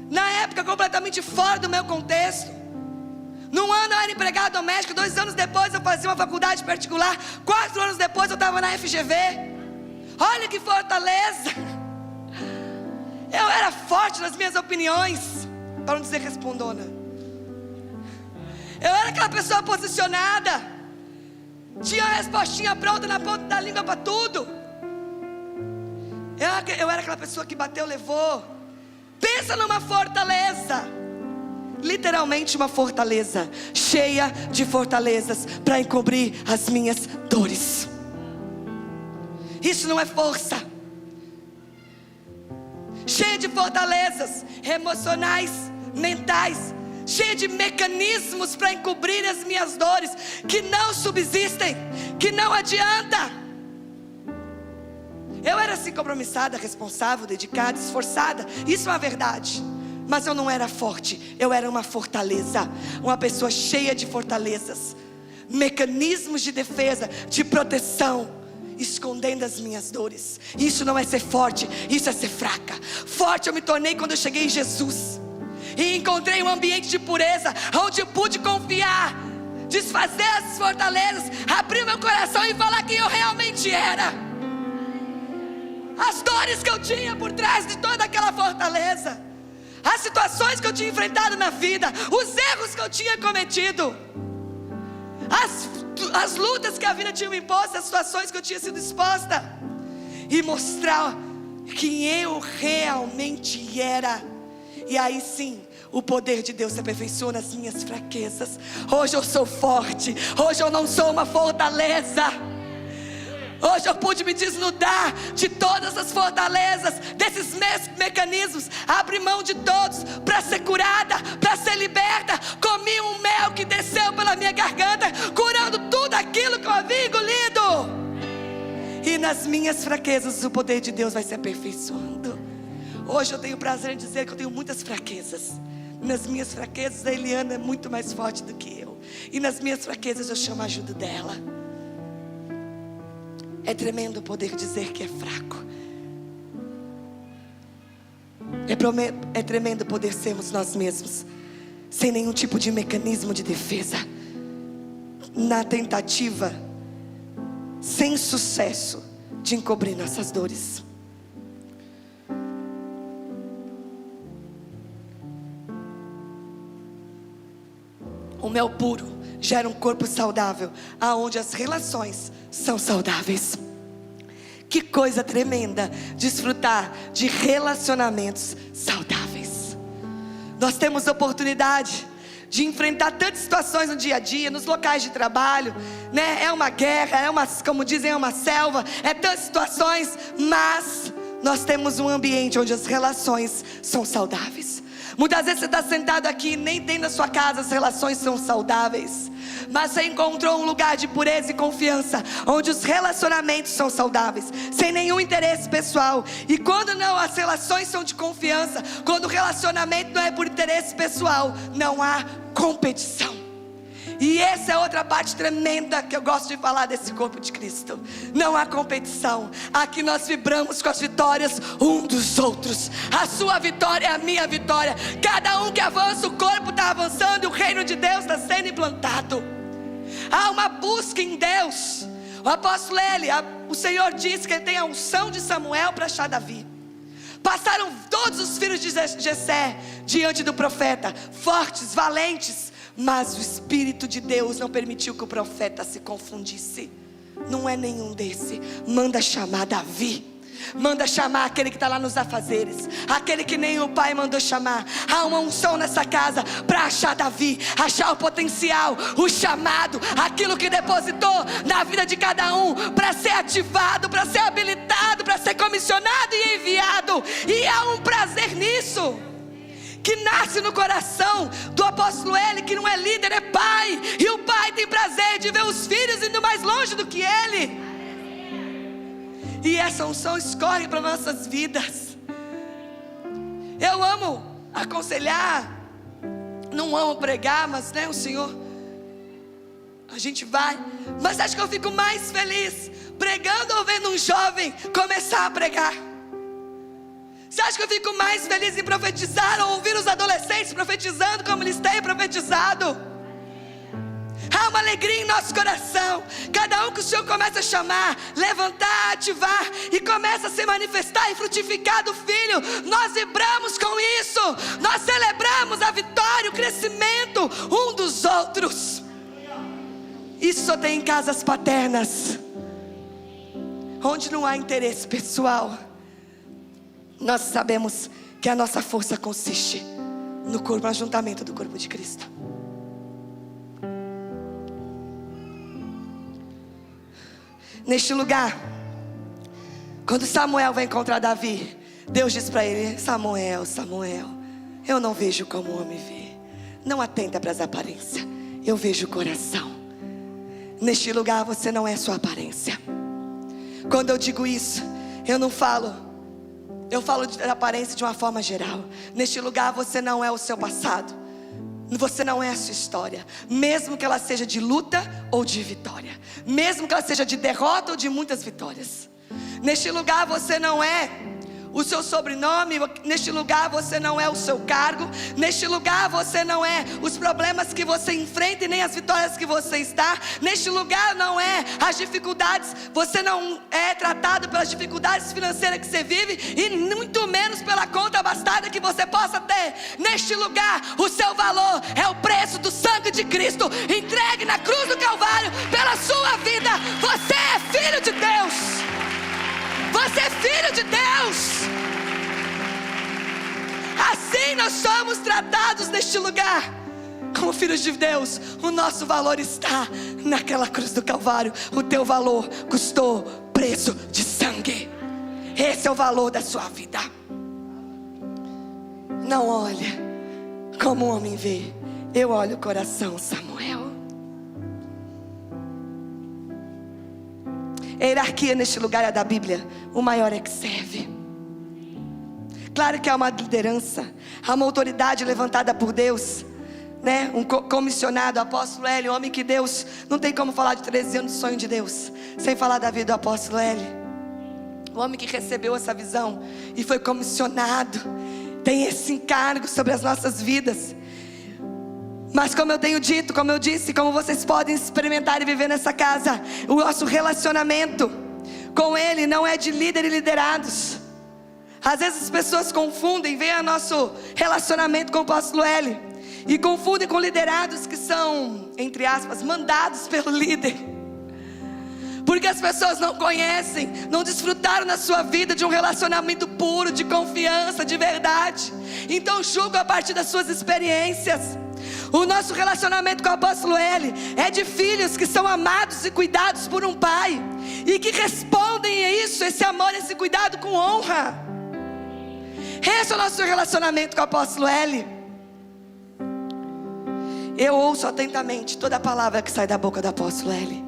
na época completamente fora do meu contexto, Num ano eu era empregada doméstica, 2 anos depois eu fazia uma faculdade particular, 4 anos depois eu estava na FGV. Olha que fortaleza. Eu era forte nas minhas opiniões, para não dizer respondona. Eu era aquela pessoa posicionada, tinha a respostinha pronta na ponta da língua para tudo. Eu era aquela pessoa que bateu, levou. Pensa numa fortaleza, literalmente uma fortaleza, cheia de fortalezas para encobrir as minhas dores. Isso não é força. Cheia de fortalezas emocionais, mentais, cheia de mecanismos para encobrir as minhas dores, que não subsistem, que não adianta. Eu era assim compromissada, responsável, dedicada, esforçada, isso é uma verdade. Mas eu não era forte, eu era uma fortaleza, uma pessoa cheia de fortalezas, mecanismos de defesa, de proteção, escondendo as minhas dores. Isso não é ser forte, isso é ser fraca. Forte eu me tornei quando eu cheguei em Jesus e encontrei um ambiente de pureza, onde eu pude confiar, desfazer as fortalezas, abrir meu coração e falar quem eu realmente era, as dores que eu tinha por trás de toda aquela fortaleza, as situações que eu tinha enfrentado na vida, os erros que eu tinha cometido, as lutas que a vida tinha me imposto, as situações que eu tinha sido exposta, e mostrar quem eu realmente era. E aí sim, o poder de Deus se aperfeiçoa nas minhas fraquezas. Hoje eu sou forte, hoje eu não sou uma fortaleza. Hoje eu pude me desnudar de todas as fortalezas, desses mecanismos, abrir mão de todos, para ser curada, para ser liberta. Comi um mel que desceu pela minha garganta, curando tudo aquilo que eu havia engolido. E nas minhas fraquezas o poder de Deus vai se aperfeiçoando. Hoje eu tenho prazer em dizer que eu tenho muitas fraquezas. Nas minhas fraquezas a Eliana é muito mais forte do que eu. E nas minhas fraquezas eu chamo a ajuda dela. É tremendo poder dizer que é fraco. É tremendo poder sermos nós mesmos, sem nenhum tipo de mecanismo de defesa, na tentativa, sem sucesso, de encobrir nossas dores. O mel puro gera um corpo saudável, aonde as relações são saudáveis. Que coisa tremenda desfrutar de relacionamentos saudáveis. Nós temos oportunidade de enfrentar tantas situações no dia a dia, nos locais de trabalho, né? É uma guerra, como dizem, é uma selva, é tantas situações, mas nós temos um ambiente onde as relações são saudáveis. Muitas vezes você está sentado aqui, nem dentro da sua casa as relações são saudáveis, mas você encontrou um lugar de pureza e confiança, onde os relacionamentos são saudáveis, sem nenhum interesse pessoal. E quando não, as relações são de confiança, quando o relacionamento não é por interesse pessoal, não há competição. E essa é outra parte tremenda que eu gosto de falar desse corpo de Cristo. Não há competição. Aqui nós vibramos com as vitórias um dos outros. A sua vitória é a minha vitória. Cada um que avança, o corpo está avançando e o reino de Deus está sendo implantado. Há uma busca em Deus. O apóstolo o Senhor disse que ele tem a unção de Samuel para achar Davi. Passaram todos os filhos de Jessé diante do profeta, fortes, valentes, mas o Espírito de Deus não permitiu que o profeta se confundisse. Não é nenhum desse. Manda chamar Davi. Manda chamar aquele que está lá nos afazeres, aquele que nem o pai mandou chamar. Há uma unção nessa casa para achar Davi, achar o potencial, o chamado, aquilo que depositou na vida de cada um, para ser ativado, para ser habilitado, para ser comissionado e enviado. E há um prazer nisso, que nasce no coração do apóstolo Eli, que não é líder, é pai. E o pai tem prazer de ver os filhos indo mais longe do que ele. E essa unção escorre para nossas vidas. Eu amo aconselhar, não amo pregar, mas né, o Senhor, a gente vai. Mas acho que eu fico mais feliz pregando ou vendo um jovem começar a pregar. Você acha que eu fico mais feliz em profetizar ou ouvir os adolescentes profetizando como eles têm profetizado? Há uma alegria em nosso coração. Cada um que o Senhor começa a chamar, levantar, ativar, e começa a se manifestar e frutificar do Filho, nós vibramos com isso. Nós celebramos a vitória, o crescimento um dos outros. Isso só tem em casas paternas, onde não há interesse pessoal. Nós sabemos que a nossa força consiste no corpo, no ajuntamento do corpo de Cristo. Neste lugar, quando Samuel vai encontrar Davi, Deus diz para ele: Samuel, Samuel, eu não vejo como o homem vê. Não atenta para as aparências, eu vejo o coração. Neste lugar você não é sua aparência. Quando eu digo isso, eu falo da aparência de uma forma geral. Neste lugar você não é o seu passado, você não é a sua história, mesmo que ela seja de luta ou de vitória, mesmo que ela seja de derrota ou de muitas vitórias. Neste lugar você não é o seu sobrenome, neste lugar você não é o seu cargo, neste lugar você não é os problemas que você enfrenta e nem as vitórias que você está. Neste lugar não é as dificuldades, você não é tratado pelas dificuldades financeiras que você vive, e muito menos pela conta abastada que você possa ter. Neste lugar o seu valor é o preço do sangue de Cristo, entregue na cruz do Calvário pela sua vida. Você é filho de Deus. Você é filho de Deus. Assim nós somos tratados neste lugar, como filhos de Deus. O nosso valor está naquela cruz do Calvário. O teu valor custou preço de sangue. Esse é o valor da sua vida. Não olha como o homem vê, eu olho o coração, Samuel. A hierarquia neste lugar é da Bíblia. O maior é que serve. Claro que há uma liderança, há uma autoridade levantada por Deus, né? Um comissionado, o apóstolo Hélio, homem que Deus, não tem como falar de 13 anos de sonho de Deus sem falar da vida do apóstolo Hélio. O homem que recebeu essa visão e foi comissionado, tem esse encargo sobre as nossas vidas. Mas como eu tenho dito, como eu disse, como vocês podem experimentar e viver nessa casa, o nosso relacionamento com Ele não é de líder e liderados. Às vezes as pessoas confundem, veem o nosso relacionamento com o apóstolo Hélio e confundem com liderados que são, entre aspas, mandados pelo líder. Porque as pessoas não conhecem, não desfrutaram na sua vida de um relacionamento puro, de confiança, de verdade. Então julgam a partir das suas experiências. O nosso relacionamento com o apóstolo Hélio é de filhos que são amados e cuidados por um pai, e que respondem a isso, esse amor, esse cuidado, com honra. Esse é o nosso relacionamento com o apóstolo Hélio. Eu ouço atentamente toda a palavra que sai da boca do apóstolo Hélio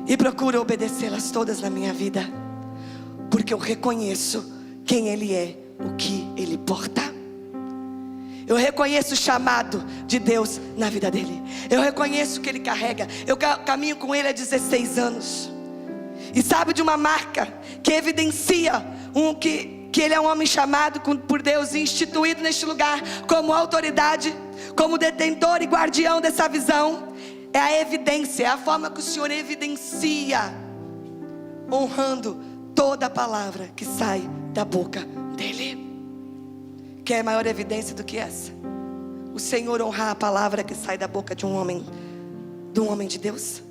e procuro obedecê-las todas na minha vida, porque eu reconheço quem ele é, o que ele porta. Eu reconheço o chamado de Deus na vida dele. Eu reconheço o que ele carrega. Eu caminho com ele há 16 anos. E sabe de uma marca que evidencia que ele é um homem chamado por Deus e instituído neste lugar como autoridade, como detentor e guardião dessa visão? É a evidência, é a forma que o Senhor evidencia, honrando toda a palavra que sai da boca dele. Quer maior evidência do que essa? O Senhor honrar a palavra que sai da boca de um homem de Deus?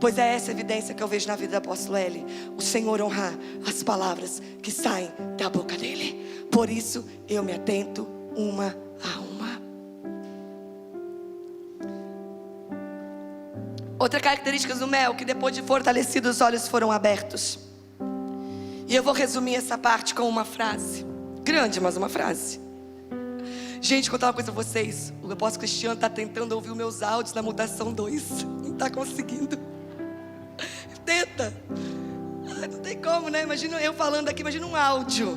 Pois é essa evidência que eu vejo na vida do apóstolo Hélio. O Senhor honrar as palavras que saem da boca dele. Por isso eu me atento uma a uma. Outra característica do mel, que depois de fortalecido os olhos foram abertos. E eu vou resumir essa parte com uma frase. Grande, mas uma frase. Gente, vou contar uma coisa a vocês. O apóstolo Cristiano está tentando ouvir os meus áudios na mutação 2. Não está conseguindo. Tenta. Não tem como, né? Imagina eu falando aqui, imagina um áudio.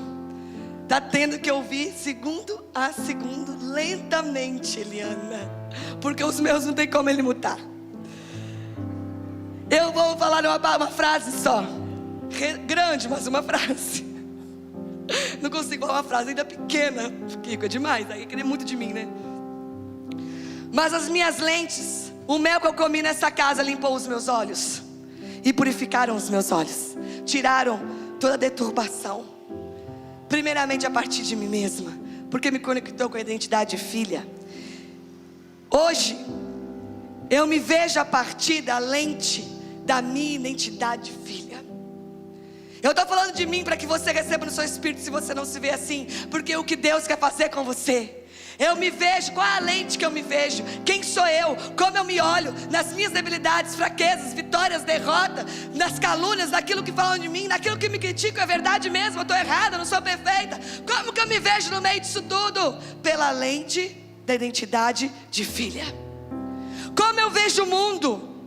Está tendo que ouvir segundo a segundo, lentamente, Eliana. Porque os meus não tem como ele mutar. Eu vou falar uma frase só. Grande, mas uma frase. Não consigo falar uma frase ainda pequena. Kiko, é demais. Aí querer muito de mim, né? Mas as minhas lentes, o mel que eu comi nessa casa limpou os meus olhos e purificaram os meus olhos, tiraram toda a deturbação. Primeiramente a partir de mim mesma, porque me conectou com a identidade de filha. Hoje eu me vejo a partir da lente da minha identidade de filha. Eu estou falando de mim para que você receba no seu espírito, se você não se vê assim, porque o que Deus quer fazer com você. Eu me vejo, qual a lente que eu me vejo? Quem sou eu? Como eu me olho? Nas minhas debilidades, fraquezas, vitórias, derrotas, nas calúnias, naquilo que falam de mim, naquilo que me criticam, é verdade mesmo, eu estou errada, eu não sou perfeita. Como que eu me vejo no meio disso tudo? Pela lente da identidade de filha. Como eu vejo o mundo?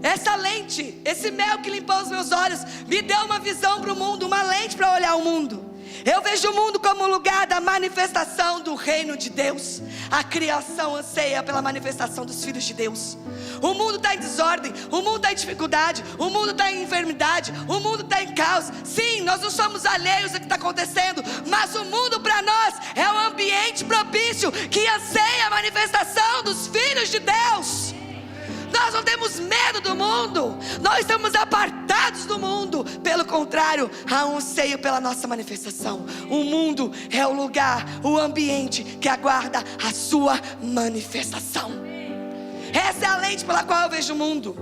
Essa lente, esse mel que limpou os meus olhos, me deu uma visão para o mundo, uma lente para olhar o mundo. Eu vejo o mundo como lugar da manifestação do reino de Deus. A criação anseia pela manifestação dos filhos de Deus. O mundo está em desordem, o mundo está em dificuldade, o mundo está em enfermidade, o mundo está em caos. Sim, nós não somos alheios ao que está acontecendo, mas o mundo para nós é um ambiente propício que anseia a manifestação dos filhos de Deus. Nós não temos medo do mundo, nós estamos apartados do mundo. Pelo contrário, há um anseio pela nossa manifestação. O mundo é o lugar, o ambiente que aguarda a sua manifestação. Essa é a lente pela qual eu vejo o mundo.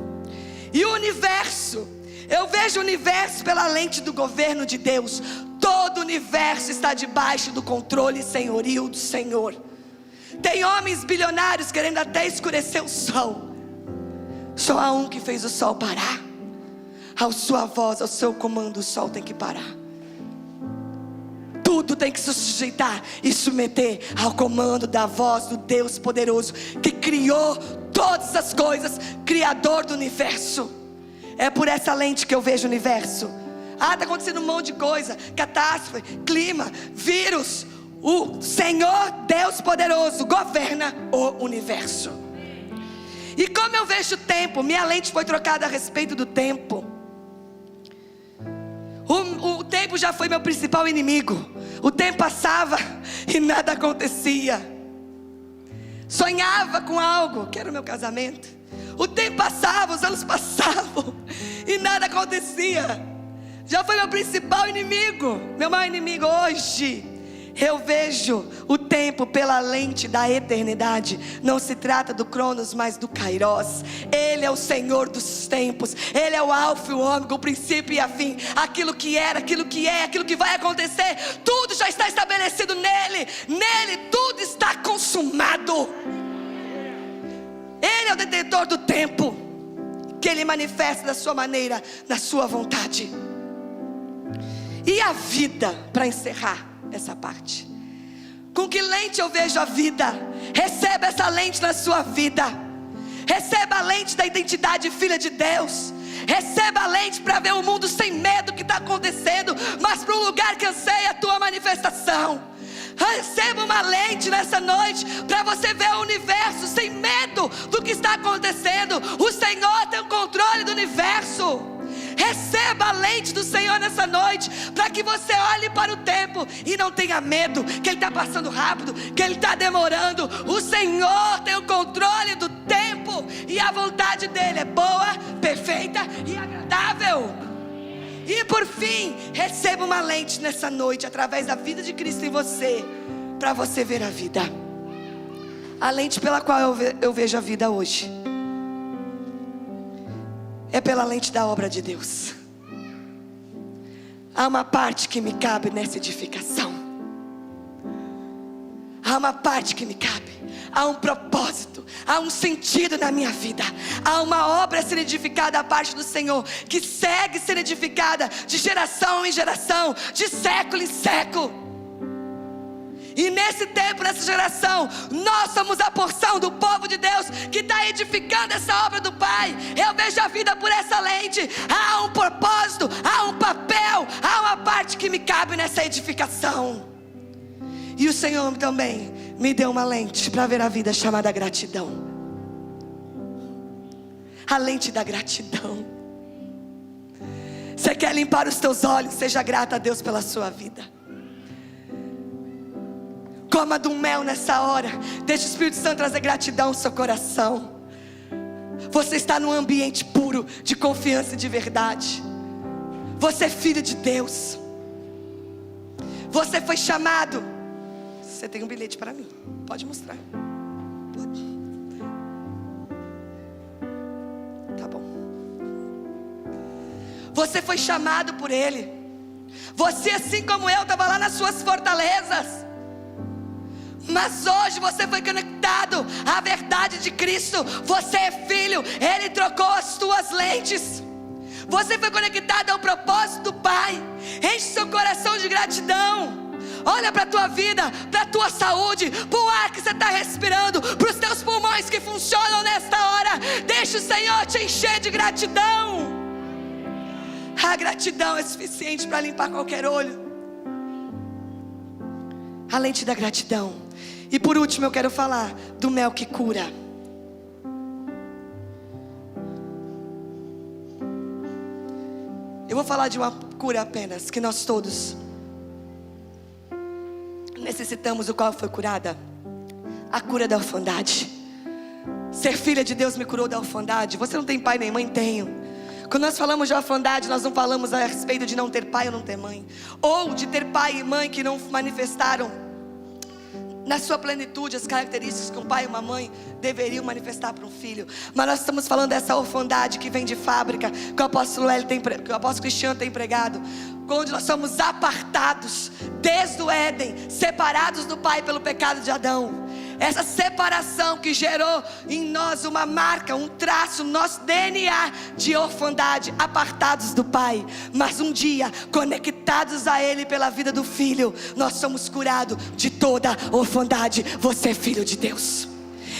E o universo, eu vejo o universo pela lente do governo de Deus. Todo o universo está debaixo do controle e senhorio do Senhor. Tem homens bilionários querendo até escurecer o sol. Só há um que fez o sol parar. Ao sua voz, ao seu comando, o sol tem que parar. Tudo tem que se sujeitar e submeter ao comando da voz do Deus poderoso, que criou todas as coisas, criador do universo. É por essa lente que eu vejo o universo. Está acontecendo um monte de coisa, catástrofe, clima, vírus. O Senhor Deus poderoso governa o universo. E como eu vejo o tempo, minha lente foi trocada a respeito do tempo. O tempo já foi meu principal inimigo. O tempo passava e nada acontecia. Sonhava com algo, que era o meu casamento. O tempo passava, os anos passavam e nada acontecia. Já foi meu principal inimigo, meu maior inimigo. Hoje eu vejo o tempo pela lente da eternidade. Não se trata do Cronos, mas do Kairos. Ele é o Senhor dos tempos. Ele é o Alfa e o Ômega, o princípio e a fim. Aquilo que era, aquilo que é, aquilo que vai acontecer, tudo já está estabelecido nele. Nele tudo está consumado. Ele é o detentor do tempo, que ele manifesta da sua maneira, da sua vontade. E a vida, para encerrar essa parte, com que lente eu vejo a vida? Receba essa lente na sua vida. Receba a lente da identidade filha de Deus. Receba a lente para ver o mundo sem medo do que está acontecendo, mas para um lugar que anseia a tua manifestação. Receba uma lente nessa noite para você ver o universo sem medo do que está acontecendo. O Senhor tem o controle do universo. Receba a lente do Senhor nessa noite, para que você olhe para o tempo e não tenha medo, que Ele está passando rápido, que Ele está demorando. O Senhor tem o controle do tempo, e a vontade dEle é boa, perfeita e agradável. E por fim, receba uma lente nessa noite, através da vida de Cristo em você, para você ver a vida. A lente pela qual eu vejo a vida hoje é pela lente da obra de Deus. Há uma parte que me cabe nessa edificação. Há uma parte que me cabe. Há um propósito, há um sentido na minha vida. Há uma obra a ser edificada à parte do Senhor, que segue sendo edificada de geração em geração, de século em século. E nesse tempo, nessa geração, nós somos a porção do povo de Deus que está edificando essa obra do Pai. Eu vejo a vida por essa lente. Há um propósito, há um papel, há uma parte que me cabe nessa edificação. E o Senhor também me deu uma lente para ver a vida chamada gratidão. A lente da gratidão. Você quer limpar os teus olhos? Seja grata a Deus pela sua vida. Coma do mel nessa hora. Deixa o Espírito Santo trazer gratidão no seu coração. Você está num ambiente puro de confiança e de verdade. Você é filho de Deus. Você foi chamado. Você tem um bilhete para mim, pode mostrar. Pode. Tá bom. Você foi chamado por Ele. Você, assim como eu, estava lá nas suas fortalezas. Mas hoje você foi conectado à verdade de Cristo. Você é filho, Ele trocou as tuas lentes. Você foi conectado ao propósito do Pai. Enche seu coração de gratidão. Olha para a tua vida, para a tua saúde, para o ar que você está respirando, para os teus pulmões que funcionam nesta hora. Deixa o Senhor te encher de gratidão. A gratidão é suficiente para limpar qualquer olho. A lente da gratidão. E por último eu quero falar do mel que cura. Eu vou falar de uma cura apenas, que nós todos necessitamos. O qual foi curada? A cura da orfandade. Ser filha de Deus me curou da orfandade. Você não tem pai nem mãe? Tenho. Quando nós falamos de orfandade, nós não falamos a respeito de não ter pai ou não ter mãe, ou de ter pai e mãe que não manifestaram na sua plenitude as características que um pai e uma mãe deveriam manifestar para um filho. Mas nós estamos falando dessa orfandade que vem de fábrica, que o apóstolo Cristiano tem pregado, onde nós somos apartados desde o Éden, separados do Pai pelo pecado de Adão. Essa separação que gerou em nós uma marca, um traço, nosso DNA de orfandade, apartados do Pai. Mas um dia, conectados a Ele pela vida do Filho, nós somos curados de toda orfandade. Você é filho de Deus.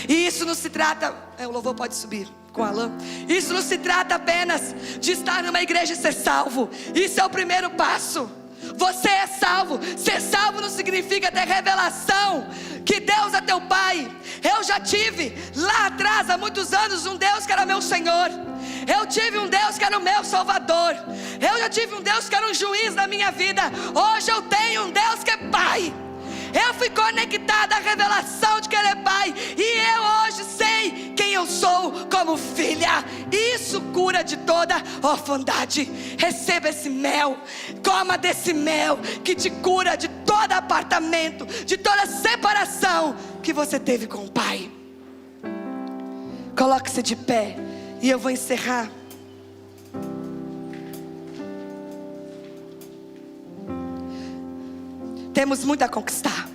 E isso não se trata, o louvor pode subir com Alain. Isso não se trata apenas de estar numa igreja e ser salvo. Isso é o primeiro passo. Você é salvo. Ser salvo não significa ter revelação que Deus é teu Pai. Eu já tive lá atrás, há muitos anos, um Deus que era meu Senhor. Eu tive um Deus que era o meu Salvador. Eu já tive um Deus que era um juiz da minha vida. Hoje eu tenho um Deus que é Pai. Eu fui conectada à revelação de que Ele é Pai. E eu hoje sei quem eu sou como filha. Isso cura de toda orfandade. Receba esse mel. Coma desse mel que te cura de todo apartamento, de toda separação que você teve com o Pai. Coloque-se de pé e eu vou encerrar. Temos muito a conquistar.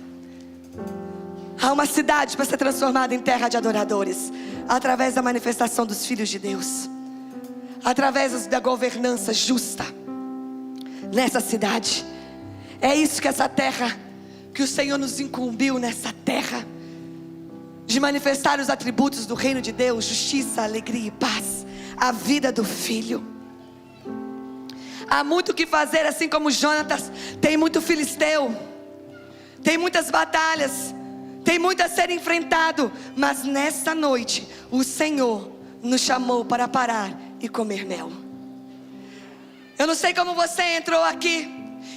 Há uma cidade para ser transformada em terra de adoradores, através da manifestação dos filhos de Deus, através da governança justa nessa cidade. É isso que essa terra, que o Senhor nos incumbiu nessa terra, de manifestar os atributos do reino de Deus: justiça, alegria e paz, a vida do Filho. Há muito o que fazer, assim como Jonatas. Tem muito filisteu, tem muitas batalhas, tem muito a ser enfrentado. Mas nesta noite o Senhor nos chamou para parar e comer mel. Eu não sei como você entrou aqui,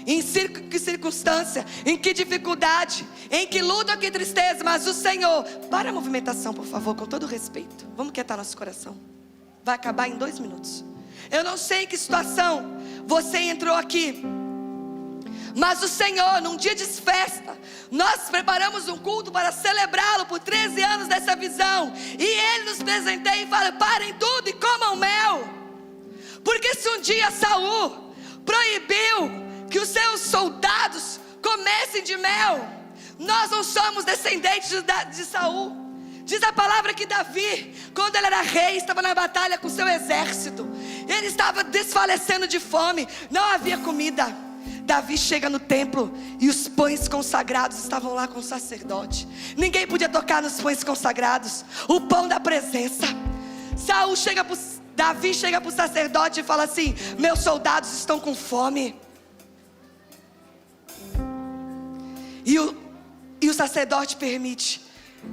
em que circunstância, em que dificuldade, em que luta ou que tristeza, mas o Senhor... Para a movimentação, por favor, com todo respeito. Vamos quietar nosso coração. Vai acabar em 2 minutos. Eu não sei em que situação você entrou aqui, mas o Senhor, num dia de festa, nós preparamos um culto para celebrá-lo por 13 anos dessa visão. E Ele nos presenteia e fala: parem tudo e comam mel. Porque se um dia Saul proibiu que os seus soldados comessem de mel, nós não somos descendentes de Saul. Diz a palavra que Davi, quando ele era rei, estava na batalha com seu exército. Ele estava desfalecendo de fome, não havia comida. Davi chega no templo e os pães consagrados estavam lá com o sacerdote. Ninguém podia tocar nos pães consagrados, o pão da presença. Davi chega para o sacerdote e fala assim: meus soldados estão com fome. E o sacerdote permite.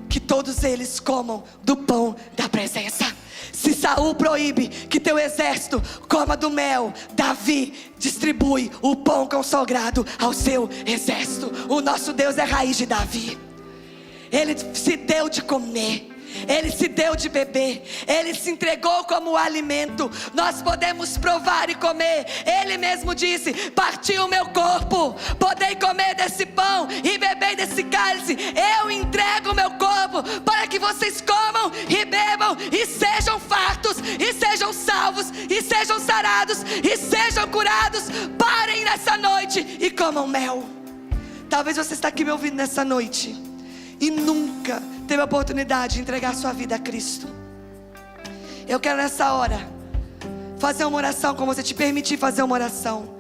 que todos eles comam do pão da presença. Se Saul proíbe que teu exército coma do mel, Davi distribui o pão consagrado ao seu exército. O nosso Deus é raiz de Davi. Ele se deu de comer, Ele se deu de beber, Ele se entregou como alimento. Nós podemos provar e comer. Ele mesmo disse: parti o meu corpo, podei comer desse pão e beber desse cálice. Eu entrego o meu corpo para que vocês comam e bebam e sejam fartos, e sejam salvos, e sejam sarados, e sejam curados. Parem nessa noite e comam mel. Talvez você está aqui me ouvindo nessa noite e nunca teve a oportunidade de entregar sua vida a Cristo. Eu quero nessa hora fazer uma oração com você, te permitir fazer uma oração.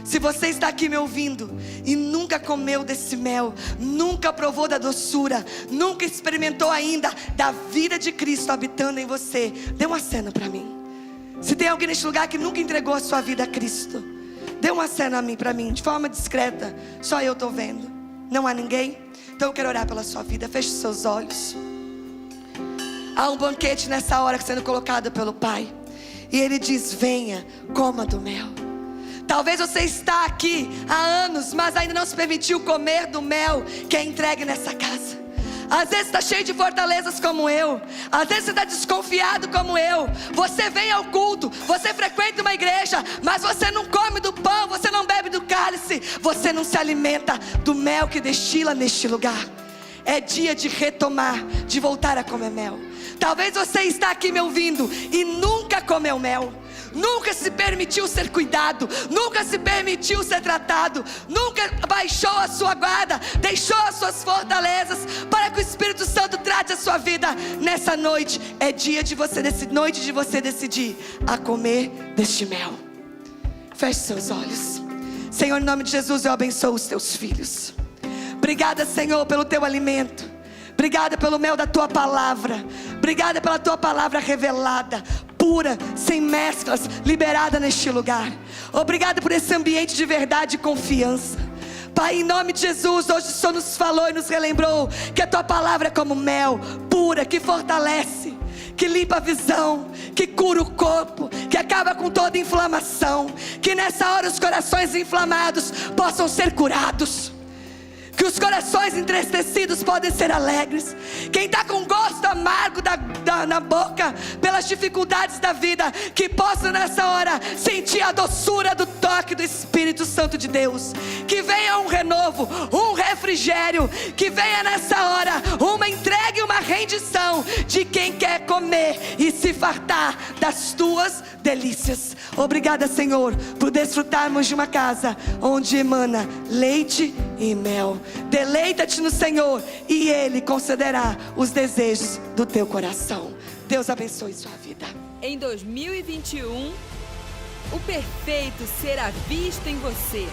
Se você está aqui me ouvindo e nunca comeu desse mel, nunca provou da doçura, nunca experimentou ainda da vida de Cristo habitando em você, dê uma cena para mim. Se tem alguém neste lugar que nunca entregou a sua vida a Cristo, dê uma cena para mim, de forma discreta. Só eu estou vendo. Não há ninguém? Então eu quero orar pela sua vida. Feche os seus olhos. Há um banquete nessa hora sendo colocado pelo Pai, e Ele diz: venha, coma do mel. Talvez você está aqui há anos, mas ainda não se permitiu comer do mel que é entregue nessa casa. Às vezes está cheio de fortalezas como eu. Às vezes você está desconfiado como eu. Você vem ao culto, você frequenta uma igreja, mas você não come do pão, você não bebe do cálice, você não se alimenta do mel que destila neste lugar. É dia de retomar, de voltar a comer mel. Talvez você está aqui me ouvindo e nunca comeu mel, nunca se permitiu ser cuidado, nunca se permitiu ser tratado, nunca baixou a sua guarda, deixou as suas fortalezas para que o Espírito Santo trate a sua vida. Nessa noite é dia de você, noite de você decidir a comer deste mel. Feche seus olhos. Senhor, em nome de Jesus, eu abençoo os teus filhos. Obrigada, Senhor, pelo teu alimento. Obrigada pelo mel da tua palavra. Obrigada pela tua palavra revelada, pura, sem mesclas, liberada neste lugar. Obrigada por esse ambiente de verdade e confiança. Pai, em nome de Jesus, hoje o Senhor nos falou e nos relembrou que a tua palavra é como mel, pura, que fortalece, que limpa a visão, que cura o corpo, que acaba com toda inflamação. Que nessa hora os corações inflamados possam ser curados, que os corações entristecidos podem ser alegres. Quem está com gosto amargo na boca pelas dificuldades da vida, que possa nessa hora sentir a doçura do toque do Espírito Santo de Deus. Que venha um renovo, um refrigério, que venha nessa hora uma entrega e uma rendição de quem quer comer e se fartar das tuas delícias. Obrigada, Senhor, por desfrutarmos de uma casa onde emana leite e mel. Deleita-te no Senhor e Ele concederá os desejos do teu coração. Deus abençoe sua vida. Em 2021, o perfeito será visto em você.